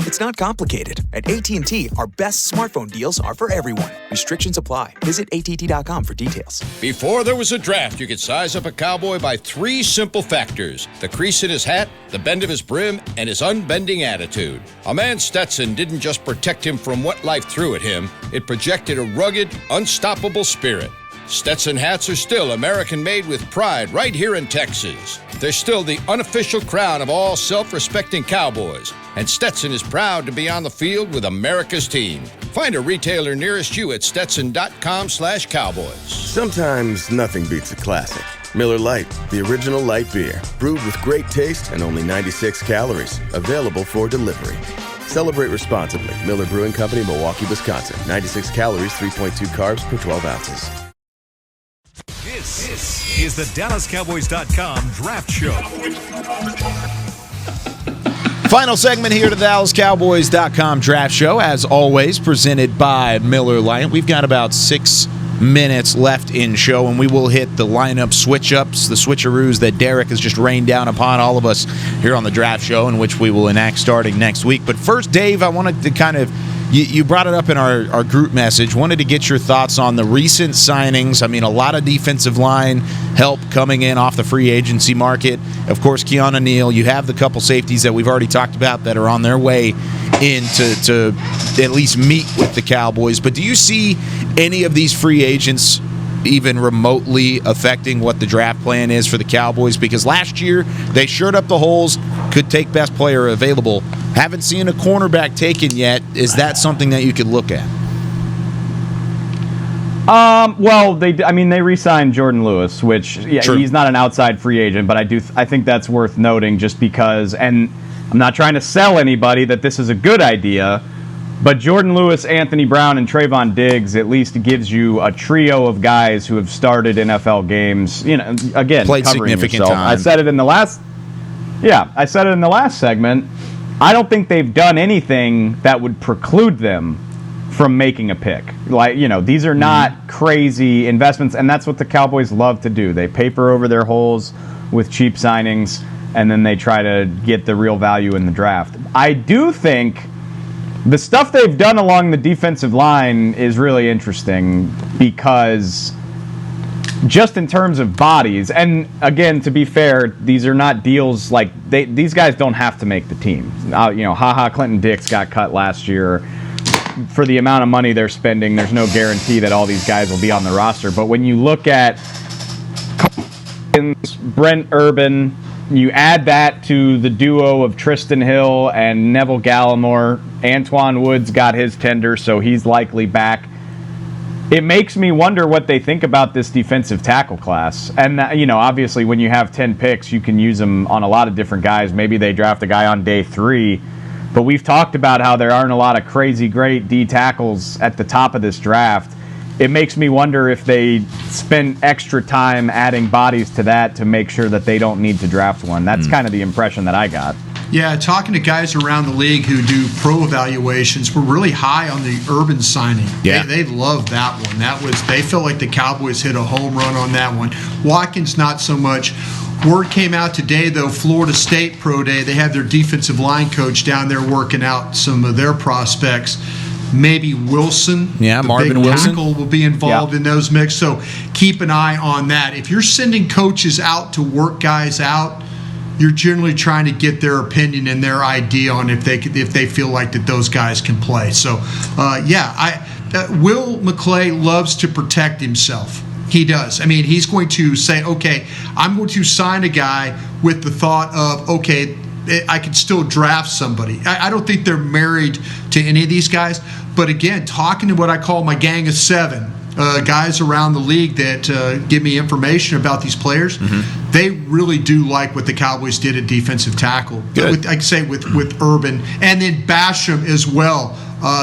It's not complicated. At AT&T, our best smartphone deals are for everyone. Restrictions apply. Visit att.com for details. Before there was a draft, you could size up a cowboy by 3 simple factors: the crease in his hat, the bend of his brim, and his unbending attitude. A man Stetson didn't just protect him from what life threw at him, it projected a rugged, unstoppable spirit. Stetson hats are still American-made with pride right here in Texas. They're still the unofficial crown of all self-respecting cowboys, and Stetson is proud to be on the field with America's team. Find a retailer nearest you at stetson.com/cowboys. Sometimes nothing beats a classic. Miller Lite, the original light beer, brewed with great taste and only 96 calories, available for delivery. Celebrate responsibly. Miller Brewing Company, Milwaukee, Wisconsin. 96 calories, 3.2 carbs per 12 ounces. This is the DallasCowboys.com Draft Show. Final segment here to the DallasCowboys.com Draft Show, as always, presented by Miller Lite. We've got about 6 minutes left in show, and we will hit the lineup switch-ups, the switcheroos that Derek has just rained down upon all of us here on the Draft Show, in which we will enact starting next week. But first, Dave, I wanted to kind of, you brought it up in our group message, wanted to get your thoughts on the recent signings. I mean, a lot of defensive line help coming in off the free agency market. Of course, Keanu Neil. You have the couple safeties that we've already talked about that are on their way in to at least meet with the Cowboys. But do you see any of these free agents even remotely affecting what the draft plan is for the Cowboys? Because last year they shored up the holes, could take best player available. Haven't seen a cornerback taken yet. Is that something that you could look at? Well, they re-signed Jordan Lewis, which he's not an outside free agent, but I think that's worth noting just because, and I'm not trying to sell anybody that this is a good idea, but Jordan Lewis, Anthony Brown, and Trayvon Diggs at least gives you a trio of guys who have started NFL games. You know, again, played covering significant yourself. time. I said it in the last segment. I don't think they've done anything that would preclude them from making a pick. Like, you know, these are not crazy investments, and that's what the Cowboys love to do. They paper over their holes with cheap signings, and then they try to get the real value in the draft. I do think the stuff they've done along the defensive line is really interesting because just in terms of bodies, and again, to be fair, these are not deals like these guys don't have to make the team. Clinton Dix got cut last year. For the amount of money they're spending, there's no guarantee that all these guys will be on the roster. But when you look at Brent Urban, you add that to the duo of Tristan Hill and Neville Gallimore. Antoine Woods got his tender, so he's likely back. It makes me wonder what they think about this defensive tackle class. And, obviously when you have 10 picks, you can use them on a lot of different guys. Maybe they draft a guy on day 3. But we've talked about how there aren't a lot of crazy great D tackles at the top of this draft. It makes me wonder if they spend extra time adding bodies to that to make sure that they don't need to draft one. That's kind of the impression that I got. Yeah, talking to guys around the league who do pro evaluations, we're really high on the Urban signing. Yeah. They loved that one. They felt like the Cowboys hit a home run on that one. Watkins, not so much. Word came out today, though, Florida State Pro Day. They have their defensive line coach down there working out some of their prospects. Maybe Wilson, Marvin big Wilson, tackle, will be involved in those mix. So keep an eye on that. If you're sending coaches out to work guys out, you're generally trying to get their opinion and their idea on if they feel like that those guys can play. So, Will McClay loves to protect himself. He does. I mean, he's going to say, okay, I'm going to sign a guy with the thought of, okay, I could still draft somebody. I don't think they're married to any of these guys. But again, talking to what I call my gang of 7, guys around the league that give me information about these players, they really do like what the Cowboys did at defensive tackle. With Urban. And then Basham as well.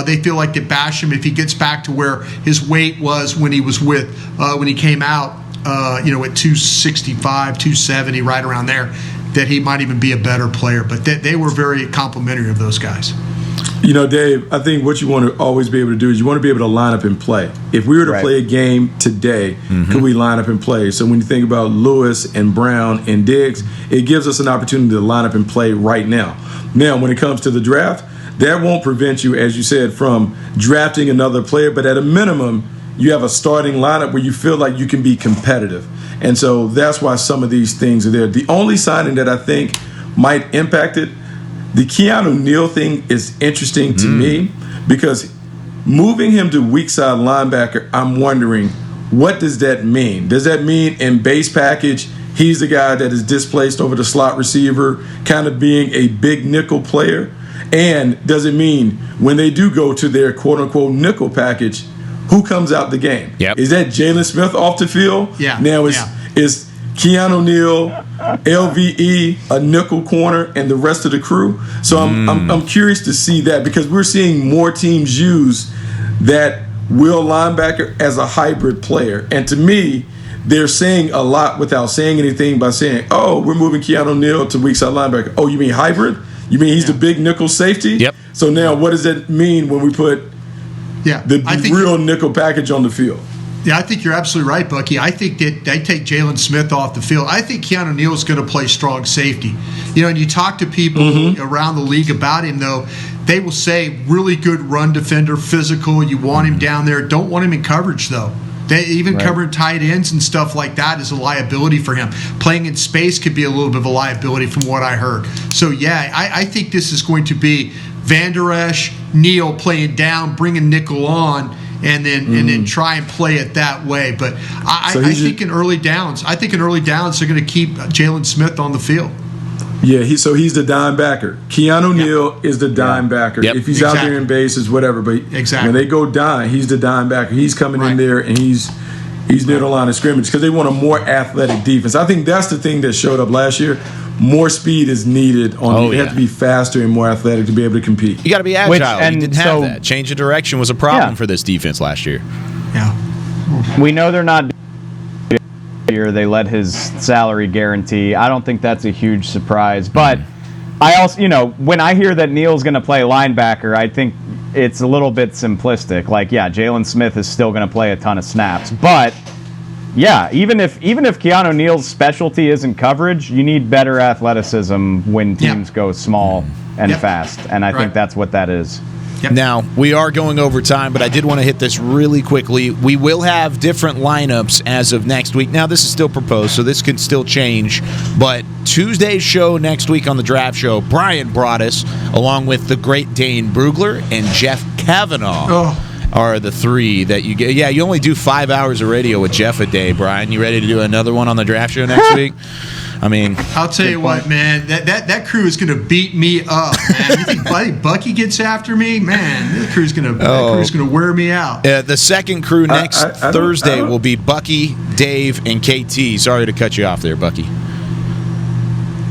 They feel like that Basham, if he gets back to where his weight was when he was when he came out, at 265, 270, right around there, that he might even be a better player. But they were very complimentary of those guys. Dave, I think what you want to always be able to do is you want to be able to line up and play. If we were to play a game today, could we line up and play? So when you think about Lewis and Brown and Diggs, it gives us an opportunity to line up and play right now. Now, when it comes to the draft, that won't prevent you, as you said, from drafting another player. But at a minimum, you have a starting lineup where you feel like you can be competitive. And so that's why some of these things are there. The only signing that I think might impact it, the Keanu Neil thing is interesting to me because moving him to weak side linebacker, I'm wondering, what does that mean? Does that mean in base package, he's the guy that is displaced over the slot receiver, kind of being a big nickel player? And does it mean when they do go to their quote-unquote nickel package, who comes out the game? Yep. Is that Jalen Smith off the field? Yeah. Now, is Keanu Neil, LVE, a nickel corner, and the rest of the crew. So I'm curious to see that, because we're seeing more teams use that will linebacker as a hybrid player. And to me, they're saying a lot without saying anything by saying, oh, we're moving Keanu Neil to weak side linebacker. Oh, you mean hybrid? You mean he's the big nickel safety? Yep. So now what does that mean when we put the real nickel package on the field? Yeah, I think you're absolutely right, Bucky. I think that they take Jalen Smith off the field. I think Keanu Neal is going to play strong safety. And you talk to people around the league about him, though, they will say really good run defender, physical. You want him down there. Don't want him in coverage, though. They even covering tight ends and stuff like that is a liability for him. Playing in space could be a little bit of a liability from what I heard. So, yeah, I think this is going to be Van Der Esch, Neal playing down, bringing nickel on, and then try and play it that way. But I think in early downs, they're going to keep Jalen Smith on the field. Yeah, he's the dime backer. Keanu Neal is the dime backer. If he's out there in bases, whatever. But when they go dime, he's the dime backer. He's coming in there and he's near the line of scrimmage because they want a more athletic defense. I think that's the thing that showed up last year. More speed is needed. You have to be faster and more athletic to be able to compete. You got to be agile. You didn't have that. Change of direction was a problem for this defense last year. Yeah. We know they're not here. They let his salary guarantee. I don't think that's a huge surprise. But I also, when I hear that Neal's going to play linebacker, I think it's a little bit simplistic. Jalen Smith is still going to play a ton of snaps. But yeah, even if Keanu Neal's specialty isn't coverage, you need better athleticism when teams go small and fast, and I think that's what that is. Now, we are going over time, but I did want to hit this really quickly. We will have different lineups as of next week. Now, this is still proposed, so this can still change, but Tuesday's show next week on the Draft Show, Brian brought us, along with the great Dane Brugler and Jeff Kavanaugh. Are the three that you get. Yeah, you only do 5 hours of radio with Jeff a day, Brian. You ready to do another one on the Draft Show next week? I mean, I'll tell you what, man. That crew is going to beat me up, man. You think Bucky gets after me, man? That crew's going to wear me out. The second crew next Thursday will be Bucky, Dave, and KT. Sorry to cut you off there, Bucky.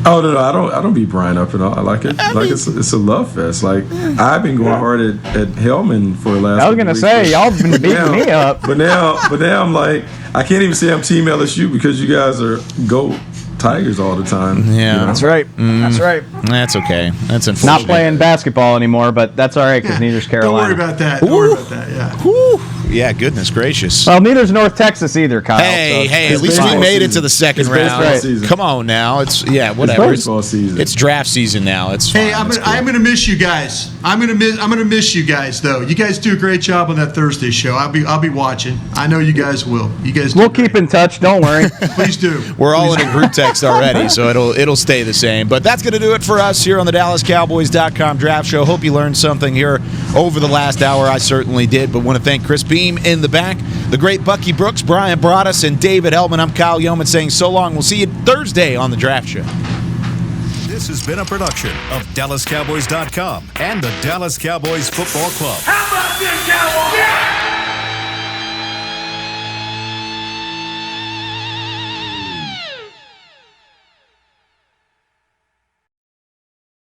Oh no, I don't beat Brian up at all. I like it. It's a love fest. I've been going hard at Hellman for the last. I was gonna say y'all been beating me up, but now I'm like, I can't even say I'm Team LSU because you guys are GOAT Tigers all the time. Yeah, that's right. That's right. That's okay. That's unfortunate. Not playing basketball anymore, but that's all right because neither's Carolina. Don't worry about that. Don't worry about that. Yeah. Woo. Yeah, goodness gracious. Well, neither's North Texas either, Kyle. Hey, at least we made it to the second round. Come on now. It's whatever. It's baseball season. It's draft season now. It's fine. Hey, I'm gonna miss you guys. I'm gonna miss you guys though. You guys do a great job on that Thursday show. I'll be watching. I know you guys will. You guys We'll keep in touch, don't worry. Please do. We're all in a group text already, so it'll stay the same. But that's gonna do it for us here on the DallasCowboys.com Draft Show. Hope you learned something here over the last hour. I certainly did, but want to thank Chris Beam in the back, the great Bucky Brooks, Brian Broaddus, and David Hellman. I'm Kyle Yeoman saying so long. We'll see you Thursday on the Draft Show. This has been a production of DallasCowboys.com and the Dallas Cowboys Football Club. How about this, Cowboys? Yeah!